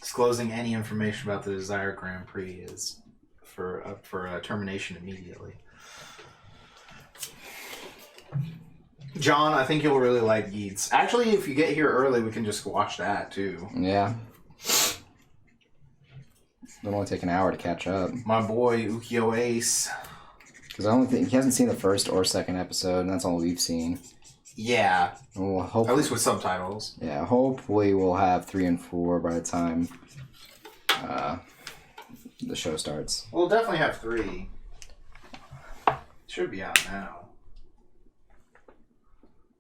Disclosing any information about the Desire Grand Prix is for termination immediately. John, I think you'll really like Geats. Actually, if you get here early, we can just watch that too. Yeah. It'll only take an hour to catch up. My boy Ukiyo Ace. Because I don't think he hasn't seen the first or second episode, and that's all we've seen. Yeah. And we'll hopefully, at least with subtitles. Yeah, hopefully we'll have 3 and 4 by the time the show starts. We'll definitely have 3. Should be out now.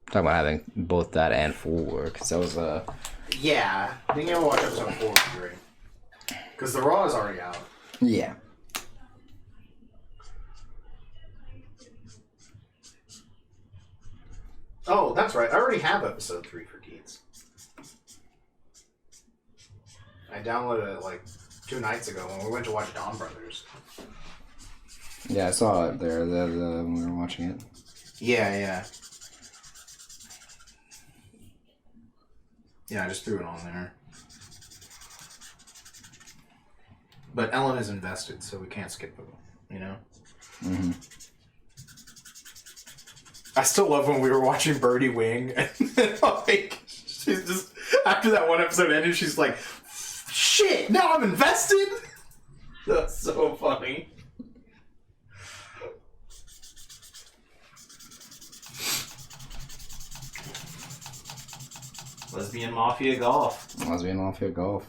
Talking about having both that and 4, because that was Yeah, being able to watch episode 4 would be great. Because the Raw is already out. Yeah. Oh, that's right. I already have episode 3 for Geats. I downloaded it like 2 nights ago when we went to watch Dawn Brothers. Yeah, I saw it there when we were watching it. Yeah. Yeah, I just threw it on there. But Ellen is invested, so we can't skip it, you know? Mm-hmm. I still love when we were watching Birdie Wing, and then, like, she's just, after that one episode ended, she's like, shit, now I'm invested? That's so funny. Lesbian Mafia Golf. Lesbian Mafia Golf.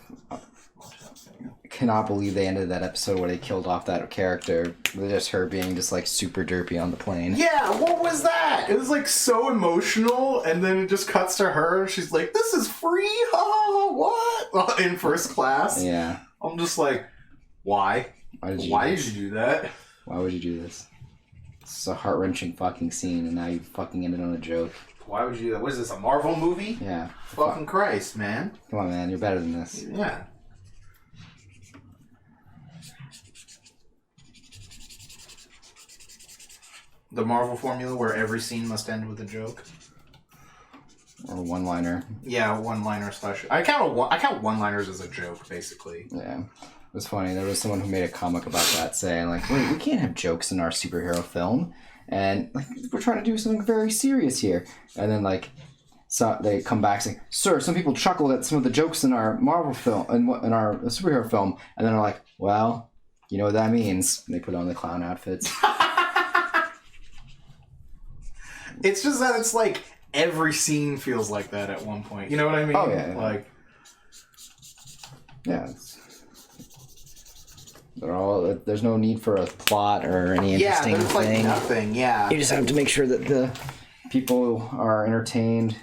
cannot believe they ended that episode where they killed off that character with just her being just like super derpy on the plane. Yeah, what was that? It was like so emotional, and then it just cuts to her. She's like, "This is free, what?" In first class. Yeah. I'm just like, why? Why did you do that? Why would you do this? It's a heart-wrenching fucking scene, and now you fucking ended on a joke. Why would you do that? What is this, a Marvel movie? Yeah. Fucking Christ, man. Come on, man. You're better than this. Yeah. The Marvel formula where every scene must end with a joke. Or a one-liner. Yeah, one-liner slash... I count one-liners as a joke, basically. Yeah. It was funny. There was someone who made a comic about that saying, like, wait, we can't have jokes in our superhero film. And, like, we're trying to do something very serious here. And then, like, so they come back saying, sir, some people chuckled at some of the jokes in our Marvel film, in our superhero film. And then they're like, well, you know what that means. And they put on the clown outfits. It's just that it's like every scene feels like that at one point. You know what I mean? Oh, yeah. Like... Yeah, they're all. There's no need for a plot or any interesting there's thing. Like nothing. Yeah, you just have to make sure that the people are entertained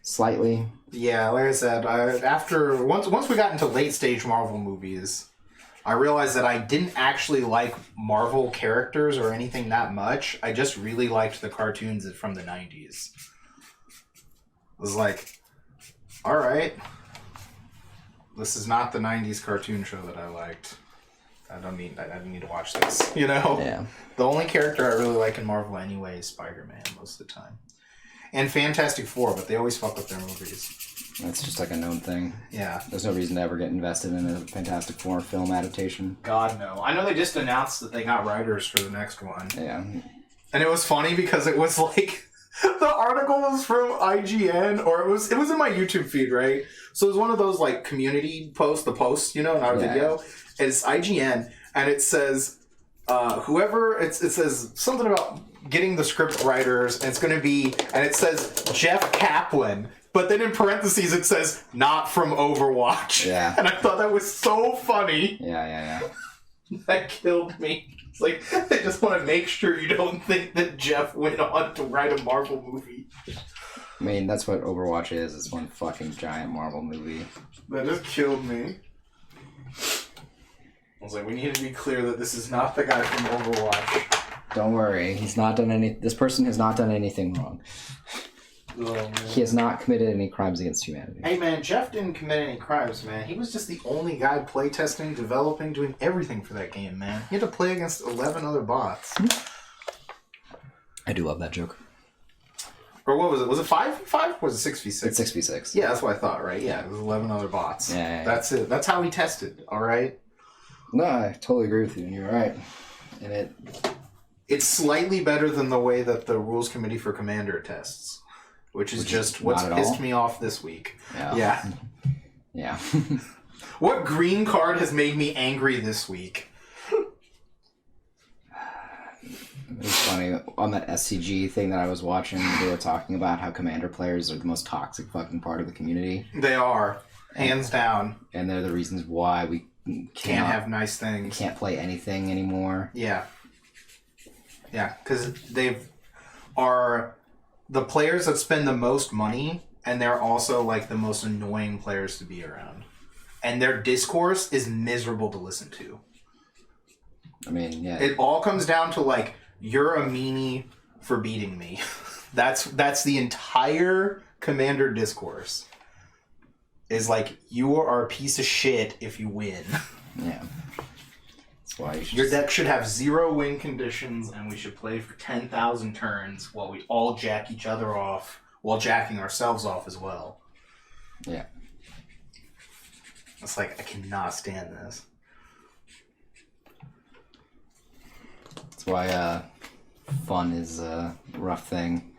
slightly. Yeah, like I said, once we got into late stage Marvel movies, I realized that I didn't actually like Marvel characters or anything that much. I just really liked the cartoons from the 90s. It was like, all right. This is not the 90s cartoon show that I liked. I didn't need to watch this, you know? Yeah. The only character I really like in Marvel anyway is Spider-Man most of the time. And Fantastic Four, but they always fuck up their movies. That's just like a known thing. Yeah. There's no reason to ever get invested in a Fantastic Four film adaptation. God, no. I know they just announced that they got writers for the next one. Yeah. And it was funny because it was like... The article was from IGN, or it was in my YouTube feed, right? So it was one of those like community posts, you know, not a video. And it's IGN, and it says, it says something about getting the script writers, and it's going to be, and it says Jeff Kaplan, but then in parentheses it says not from Overwatch. Yeah. And I thought that was so funny. Yeah. That killed me. It's like, they just want to make sure you don't think that Jeff went on to write a Marvel movie. I mean, that's what Overwatch is. It's one fucking giant Marvel movie. That just killed me. I was like, we need to be clear that this is not the guy from Overwatch. Don't worry. This person has not done anything wrong. Oh, man. He has not committed any crimes against humanity. Hey, man, Jeff didn't commit any crimes, man. He was just the only guy playtesting, developing, doing everything for that game, man. He had to play against 11 other bots. I do love that joke. Or what was it? Was it 5v5? Or was it 6v6? It's 6v6. Yeah, that's what I thought, right? Yeah, it was 11 other bots. Yeah. That's it. That's how he tested, all right? No, I totally agree with you, and you're right. And it's slightly better than the way that the Rules Committee for Commander tests, which is just what's pissed me off this week. Yeah. What green card has made me angry this week? It was funny. On that SCG thing that I was watching, they were talking about how Commander players are the most toxic fucking part of the community. They are. Hands down. And they're the reasons why we can't have nice things. We can't play anything anymore. Yeah. Yeah, because are the players that spend the most money, and they're also like the most annoying players to be around. And their discourse is miserable to listen to. I mean, yeah. It all comes down to like, you're a meanie for beating me. That's the entire Commander discourse. Is like, you are a piece of shit if you win. Yeah. That's why your deck should have 0 win conditions, and we should play for 10,000 turns while we all jack each other off, while jacking ourselves off as well. Yeah. It's like, I cannot stand this. That's why fun is a rough thing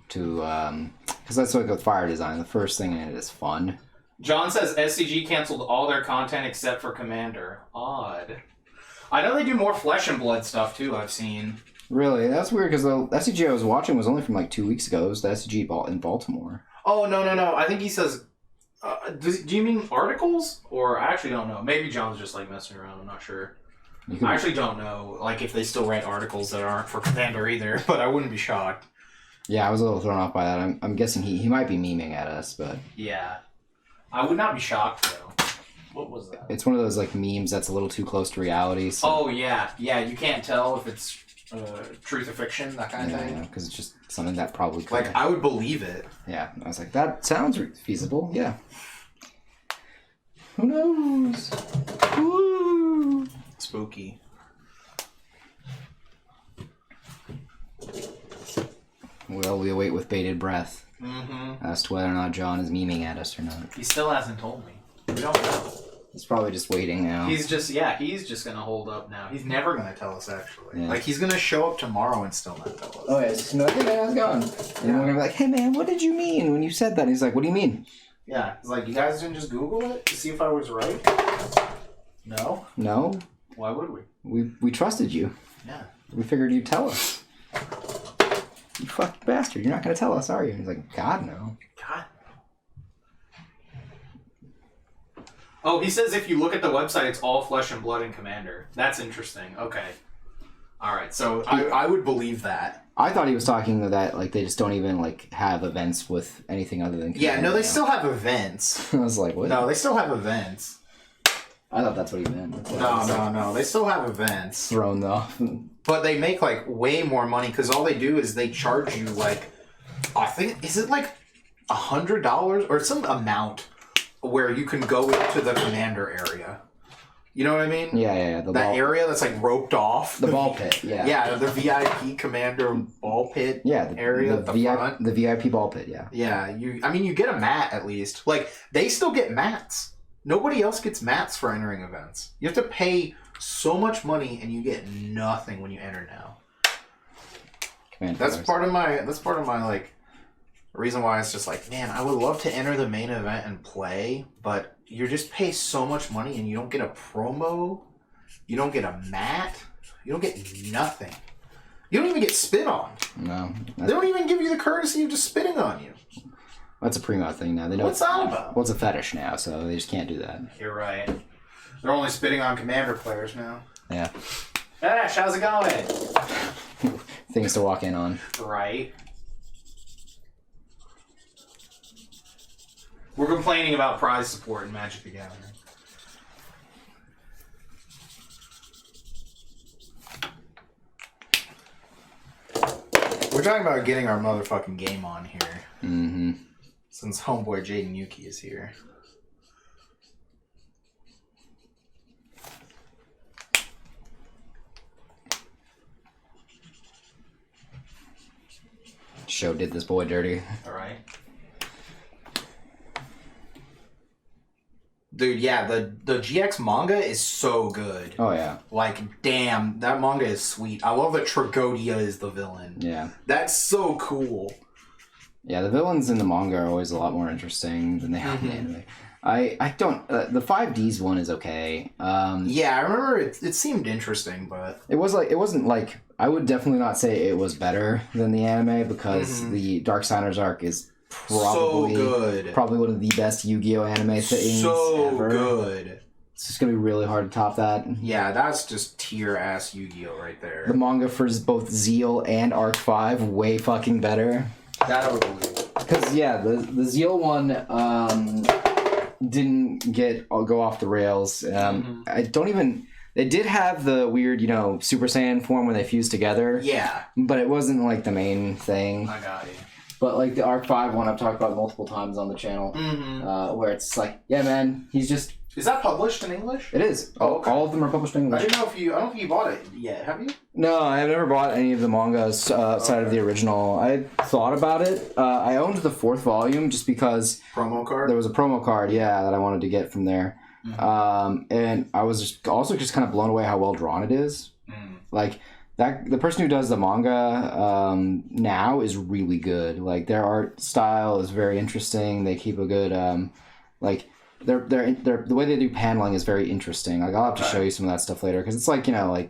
to... Because that's like with fire design. The first thing in it is fun. John says SCG canceled all their content except for Commander. Odd. I know they do more Flesh and Blood stuff too, I've seen. Really? That's weird because the SCG I was watching was only from like 2 weeks ago. It was the SCG in Baltimore. Oh, no. I think he says Do you mean articles? Or I actually don't know. Maybe John's just like messing around. I'm not sure. I actually don't know, like, if they still write articles that aren't for Commander either, but I wouldn't be shocked. Yeah, I was a little thrown off by that. I'm guessing he might be memeing at us, but... Yeah. I would not be shocked, though. What was that? It's one of those, like, memes that's a little too close to reality. So... Oh, yeah. Yeah, you can't tell if it's truth or fiction, that kind of thing. Yeah, because it's just something that probably could... Like, I would believe it. Yeah, I was like, that sounds feasible, yeah. Who knows? Woo! Spooky. Well, we await with bated breath as to whether or not John is memeing at us or not. He still hasn't told me. We don't know. He's probably just waiting now. He's just gonna hold up now. He's never gonna tell us, actually. Yeah. Like, he's gonna show up tomorrow and still not tell us. Oh, yeah, it's just gonna be like, hey, man, how's it going? And we're gonna be like, hey, man, what did you mean when you said that? And he's like, what do you mean? Yeah, he's like, you guys didn't just Google it to see if I was right? No? No. Why would we? We trusted you. Yeah. We figured you'd tell us. You fucking bastard. You're not going to tell us, are you? And he's like, God, no. God. Oh, he says if you look at the website, it's all flesh and blood and Commander. That's interesting. Okay. All right, so I would believe that. I thought he was talking that, like, they just don't even, like, have events with anything other than Commander. Yeah, no, they still have events. I was like, what? No, they still have events. I thought that's what he meant. No. They still have events. Thrown off. But they make, like, way more money because all they do is they charge you, like, I think, is it like $100 or some amount where you can go into the Commander area? You know what I mean? Yeah. That area that's, like, roped off. The ball pit, yeah. Yeah, the VIP Commander ball pit area at the front. The VIP ball pit, yeah. Yeah, you get a mat at least. Like, they still get mats. Nobody else gets mats for entering events. You have to pay so much money and you get nothing when you enter now. That's part of my like reason why it's just like, man, I would love to enter the main event and play, but you just pay so much money and you don't get a promo, you don't get a mat, you don't get nothing. You don't even get spit on. No. They don't even give you the courtesy of just spitting on you. That's a primo thing now. They know what's that about? Well, it's a fetish now, so they just can't do that. You're right. They're only spitting on Commander players now. Yeah. Ash, how's it going? Things to walk in on. Right. We're complaining about prize support in Magic the Gathering. We're talking about getting our motherfucking game on here. Mm-hmm. Since homeboy Jaden Yuki is here. Show did this boy dirty. Alright. Dude, yeah, the GX manga is so good. Oh, yeah. Like, damn, that manga is sweet. I love that Tragodia is the villain. Yeah. That's so cool. Yeah, the villains in the manga are always a lot more interesting than they are in the anime. I don't... the 5Ds one is okay. Yeah, I remember it seemed interesting, but... It wasn't like... I would definitely not say it was better than the anime because the Darksiders arc is probably... so good. Probably one of the best Yu-Gi-Oh! Anime things ever. Good. It's just going to be really hard to top that. Yeah, that's just tier-ass Yu-Gi-Oh! Right there. The manga for both Zeal and Arc 5, way fucking better. That I would believe. Because, yeah, the Zeal one didn't go off the rails. I don't even... They did have the weird, Super Saiyan form when they fused together. Yeah. But it wasn't, like, the main thing. I got you. But, like, the Arc 5 one I've talked about multiple times on the channel. Where it's like, yeah, man, he's just... Is that published in English? It is. Oh, okay. All of them are published in English. I don't know if you bought it yet. Have you? No, I've never bought any of the mangas outside of the original. I thought about it. I owned the 4th volume just because... Promo card? There was a promo card, yeah, that I wanted to get from there. And I was just kind of blown away how well drawn it is. Like, the person who does the manga now is really good. Like, their art style is very interesting. They keep a good... the way they do paneling is very interesting. Like, I'll have to show you some of that stuff later because it's like,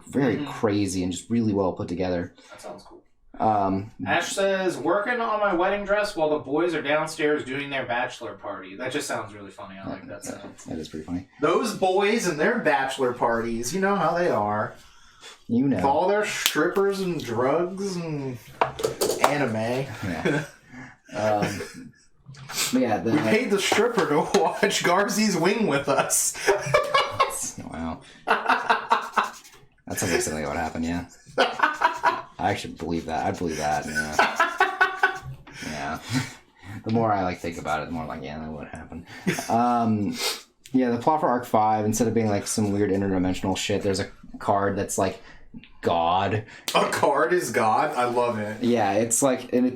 very crazy and just really well put together. That sounds cool. Ash says, working on my wedding dress while the boys are downstairs doing their bachelor party. That just sounds really funny. I like that sound. That is pretty funny. Those boys and their bachelor parties, you know how they are. You know. With all their strippers and drugs and anime. Yeah. Yeah, we paid the stripper to watch Garzy's Wing with us. Wow. That sounds like something that would happen, yeah. I actually believe that. I believe that, yeah. Yeah. The more I think about it, the more yeah, that would happen. Yeah, the plot for Arc 5, instead of being some weird interdimensional shit, there's a card that's God. A card is God? I love it. Yeah, it's it's an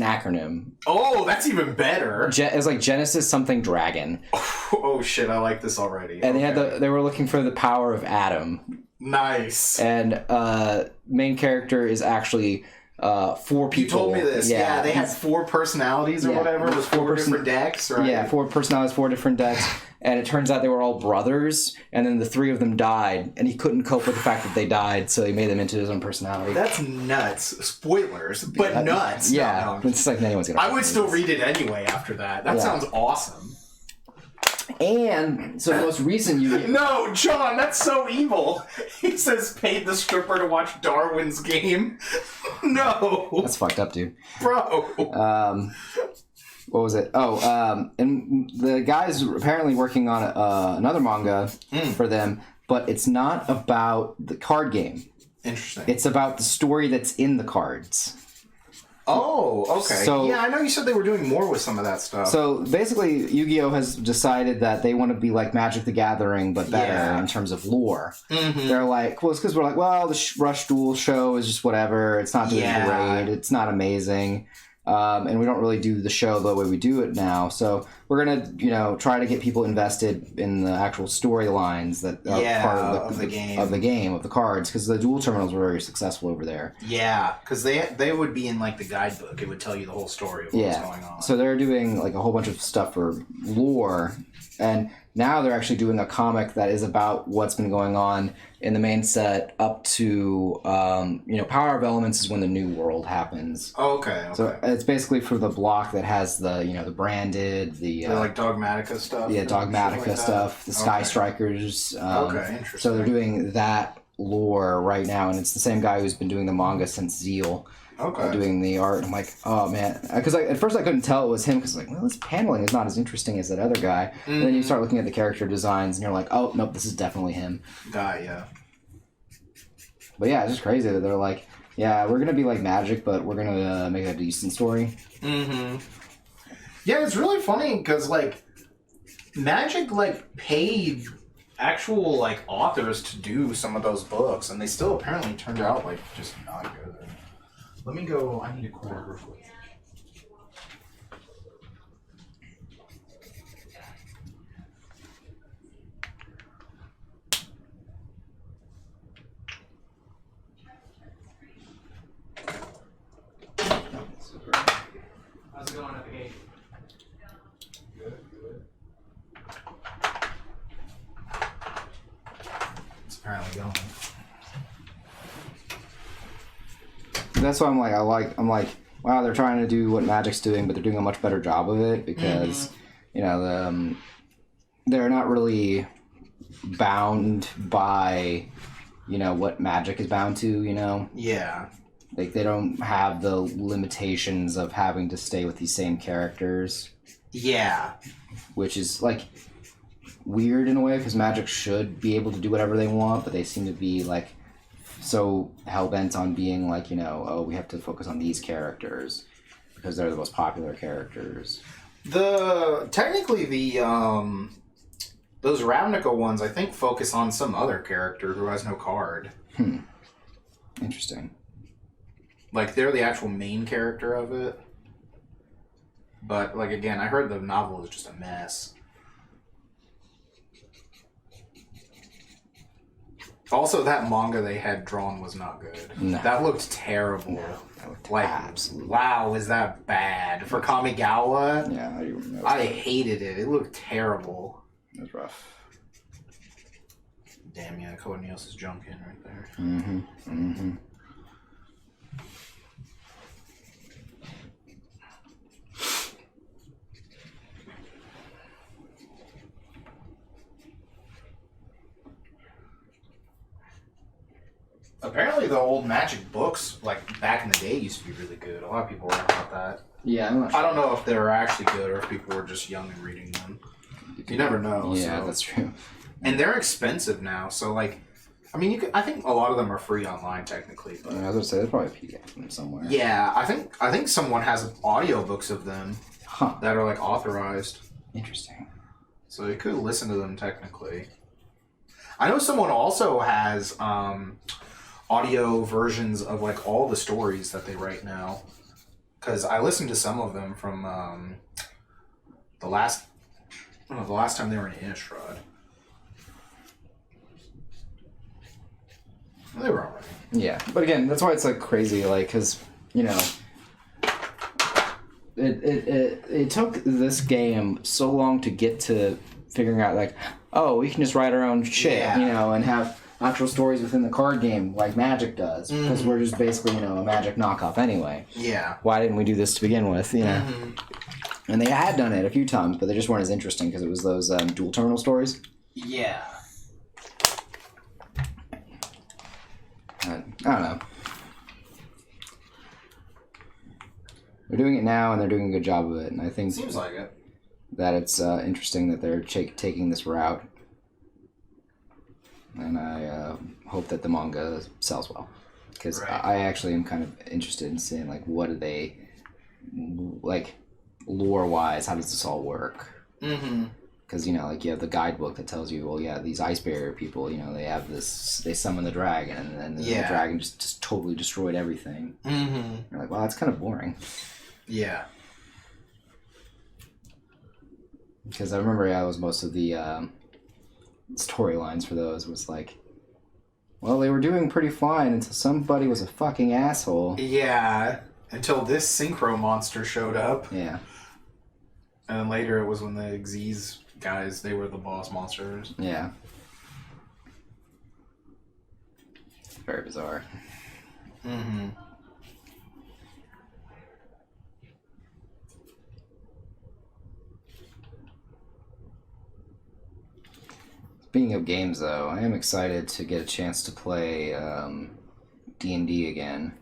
acronym. Oh, that's even better. It's Genesis something dragon. Oh shit, I like this already. And they were looking for the power of Adam. Nice. And main character is actually 4 people. You told me this. Yeah, they had 4 personalities or whatever. It was 4 different decks, right? Yeah, 4 personalities, 4 different decks. And it turns out they were all brothers, and then the 3 of them died, and he couldn't cope with the fact that they died, so he made them into his own personality. That's nuts. Spoilers, but nuts. Yeah, no. It's anyone's gonna. I would still read it anyway after that. That sounds awesome. And so the most recent No, John, that's so evil. He says paid the stripper to watch Darwin's Game. No. That's fucked up, dude. Bro. What was it? And the guy's apparently working on another manga for them, but it's not about the card game. Interesting. It's about the story that's in the cards. Oh, okay. So, yeah, I know you said they were doing more with some of that stuff. So basically, Yu-Gi-Oh! Has decided that they want to be like Magic the Gathering, but better in terms of lore. Mm-hmm. They're like, well, it's because we're like, well, the Rush Duel show is just whatever. It's not doing great. It's not amazing. And we don't really do the show the way we do it now. So we're going to, try to get people invested in the actual storylines that are part of the game. Of the cards, because the dual terminals were very successful over there. Yeah, because they would be in the guidebook. It would tell you the whole story of what's going on. So they're doing a whole bunch of stuff for lore, and now they're actually doing a comic that is about what's been going on in the main set up to, Power of Elements is when the new world happens. Oh, okay. So it's basically for the block that has the, the branded, the Dogmatica stuff? Yeah, Dogmatica stuff, the Sky Strikers. Okay, interesting. So they're doing that lore right now, and it's the same guy who's been doing the manga since Zeal. Okay. Doing the art. I'm like, oh man, because at first I couldn't tell it was him because this paneling is not as interesting as that other guy. Mm-hmm. And then you start looking at the character designs and you're like, oh nope, this is definitely him. Yeah. But yeah, it's just crazy that they're like, yeah, we're gonna be like Magic, but we're gonna make a decent story. Mm-hmm. Yeah, it's really funny because Magic paid actual authors to do some of those books, and they still apparently turned out just not good. Let me go. I need a quarter real quick. How's it going at the gate? Good. It's apparently going. That's why I'm like, wow, they're trying to do what Magic's doing, but they're doing a much better job of it because, they're not really bound by, what Magic is bound to, Yeah. They don't have the limitations of having to stay with these same characters. Yeah. Which is, weird in a way, because Magic should be able to do whatever they want, but they seem to be, so hell-bent on being we have to focus on these characters because they're the most popular characters. Technically the those Ravnica ones I think focus on some other character who has no card. Interesting. They're the actual main character of it. But again, I heard the novel is just a mess. Also, that manga they had drawn was not good. No. That looked terrible. No, that looked absolutely. Wow, is that bad? For Kamigawa? Yeah, I do remember. I hated it. It looked terrible. It was rough. Damn, yeah, Code Neos is junking right there. Apparently, the old Magic books, like back in the day, used to be really good. A lot of people were about that. Yeah, I'm not sure. I don't know if they were actually good or if people were just young and reading them. You never know. Yeah, so. that's true. And they're expensive now, so like, I mean, I think a lot of them are free online technically. But I was gonna say there's probably a PDF from somewhere. yeah, I think someone has audiobooks of them that are like authorized. Interesting. So you could listen to them technically. I know someone also has audio versions of like all the stories that they write now. Because I listened to some of them from the last time they were in Innistrad. They were alright. Yeah, but again, that's why it's like crazy, like, because you know, it took this game so long to get to figuring out like, oh, we can just write our own shit, you know, and have actual stories within the card game like Magic does, because we're just basically, you know, a Magic knockoff anyway. Yeah. Why didn't we do this to begin with, you know? And they had done it a few times, but they just weren't as interesting because it was those dual terminal stories. Yeah. I don't know. They're doing it now, and they're doing a good job of it, and I think Seems like it. that it's interesting that they're taking this route. And I hope that the manga sells well, because I actually am kind of interested in seeing like what do they like lore wise, how does this all work? Because you know, like you have the guidebook that tells you, well, yeah, these ice barrier people, you know, they have this, they summon the dragon, and then the dragon just totally destroyed everything. You're like, well, that's kind of boring. Yeah. Because I remember, it was most of the storylines for those was like, well, they were doing pretty fine until somebody was a fucking asshole. Yeah, until this synchro monster showed up. Yeah. And then later it was when the Xyz guys, they were the boss monsters. Yeah. Very bizarre. Speaking of games, though, I am excited to get a chance to play D&D again.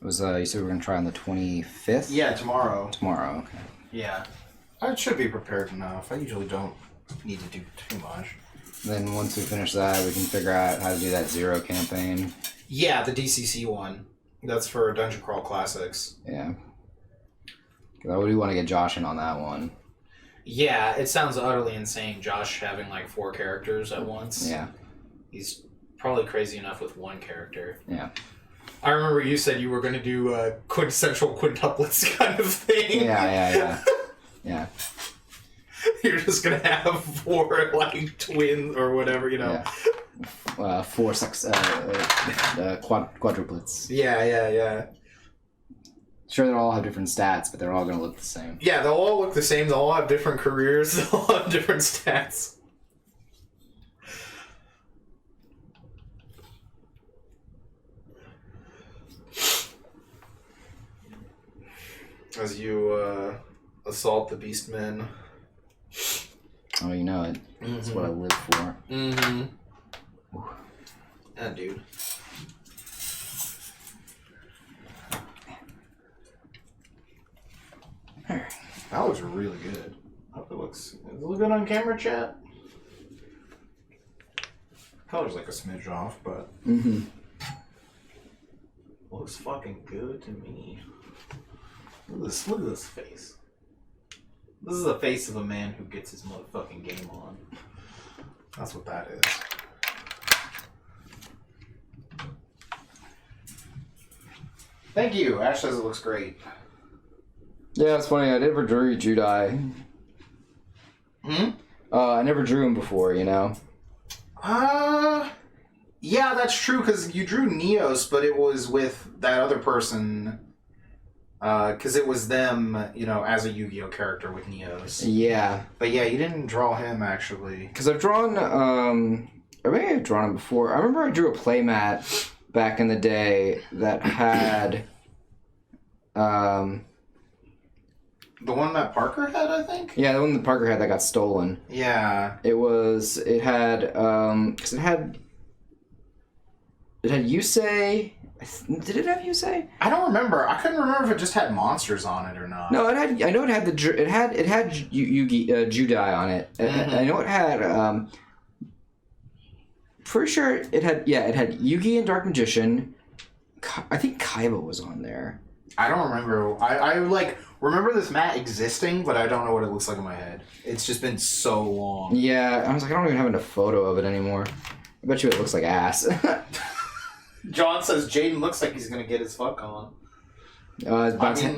It was you said we were going to try on the 25th? Yeah, tomorrow. Tomorrow, okay. Yeah. I should be prepared enough. I usually don't need to do too much. Then once we finish that, we can figure out how to do that Zero campaign. Yeah, the DCC one. That's for Dungeon Crawl Classics. Yeah. Because I do want to get Josh in on that one. Yeah, it sounds utterly insane, Josh having like 4 characters at once. Yeah. He's probably crazy enough with 1 character. Yeah. I remember you said you were going to do a quintessential quintuplets kind of thing. Yeah. Yeah. You're just going to have 4 like twins or whatever, you know. Yeah. 4 quadruplets. Yeah. Sure, they'll all have different stats, but they're all going to look the same. Yeah, they'll all look the same. They'll all have different careers. They'll all have different stats. As you assault the Beastmen. Oh, you know it. That's what I live for. Yeah, dude. That looks really good. I hope does it look good on camera, chat? Color's like a smidge off, but looks fucking good to me. Look at this face. This is the face of a man who gets his motherfucking game on. That's what that is. Thank you. Ash says it looks great. Yeah, it's funny. I never drew Judai. I never drew him before, you know? Yeah, that's true, because you drew Neos, but it was with that other person. Because it was them, you know, as a Yu-Gi-Oh character with Neos. Yeah. But yeah, you didn't draw him, actually. Because I've drawn, or maybe I've drawn him before. I remember I drew a playmat back in the day that had, The one that Parker had, I think? yeah, the one that Parker had that got stolen. Yeah. It had, because it had, It had Yusei. Did it have Yusei? I don't remember. I couldn't remember if it just had monsters on it or not. No, it had. I know it had it had Yugi Judai on it. Mm-hmm. I know it had. Pretty sure it had. Yeah, it had Yugi and Dark Magician. I think Kaiba was on there. I don't remember. I like remember this mat existing, but I don't know what it looks like in my head. It's just been so long. Yeah, I was like, I don't even have enough photo of it anymore. I bet you it looks like ass. John says Jaden looks like he's gonna get his fuck on.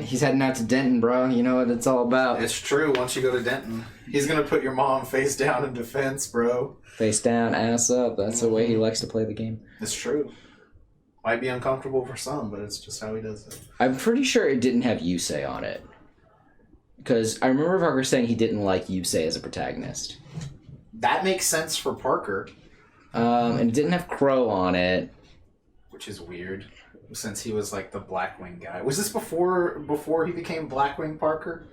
He's heading out to Denton, bro. You know what it's all about. It's true. Once you go to Denton, he's gonna put your mom face down in defense, bro. Face down, ass up. That's the way he likes to play the game. It's true. Might be uncomfortable for some, but it's just how he does it. I'm pretty sure it didn't have Yusei on it. Because I remember Parker saying he didn't like Yusei as a protagonist. That makes sense for Parker. And it didn't have Crow on it. Which is weird, since he was like the Blackwing guy. Was this before he became Blackwing Parker?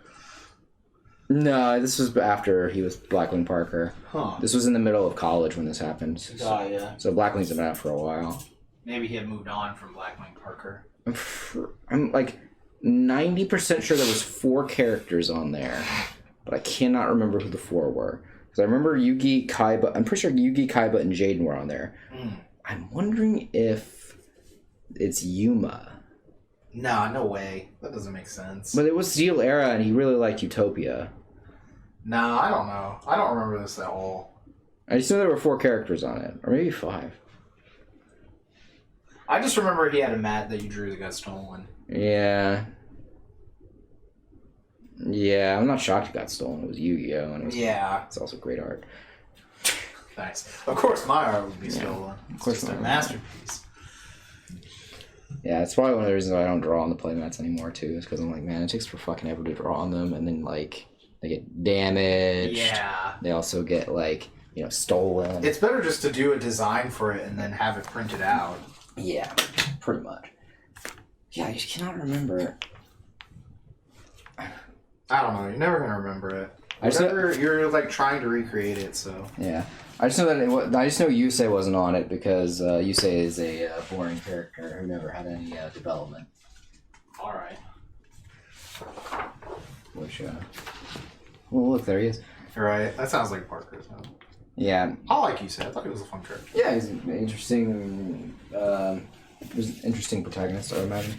No, this was after he was Blackwing Parker. Huh. This was in the middle of college when this happened. Yeah. So Blackwing's been out for a while. Maybe he had moved on from Blackwing Parker. I'm like 90% sure there was 4 characters on there, but I cannot remember who the 4 were. Because I remember Yugi, Kaiba. I'm pretty sure Yugi, Kaiba, and Jaden were on there. I'm wondering if it's Yuma. Nah, no way. That doesn't make sense. But it was Steel Era, and he really liked Utopia. Nah, I don't know. I don't remember this at all. I just know there were 4 characters on it, or maybe 5. I just remember he had a mat that you drew that got stolen. Yeah. Yeah, I'm not shocked it got stolen. It was Yu-Gi-Oh! And it's also great art. Thanks. Of course, my art would be stolen. Of course, it's just a masterpiece. Yeah, it's probably one of the reasons why I don't draw on the playmats anymore too. Is because I'm like, man, it takes for fucking ever to draw on them, and then like they get damaged. Yeah. They also get like stolen. It's better just to do a design for it and then have it printed out. Yeah, pretty much. Yeah, I just cannot remember. I don't know. You're never gonna remember it. You're like trying to recreate it, so. Yeah, I just know I just know Yusei wasn't on it because Yusei is a boring character who never had any development. All right. Which, well, look, there he is. Right. That sounds like Parker's. Huh? Yeah. I like Yusei. I thought he was a fun character. Yeah, he's an interesting. There's an interesting protagonist, I imagine.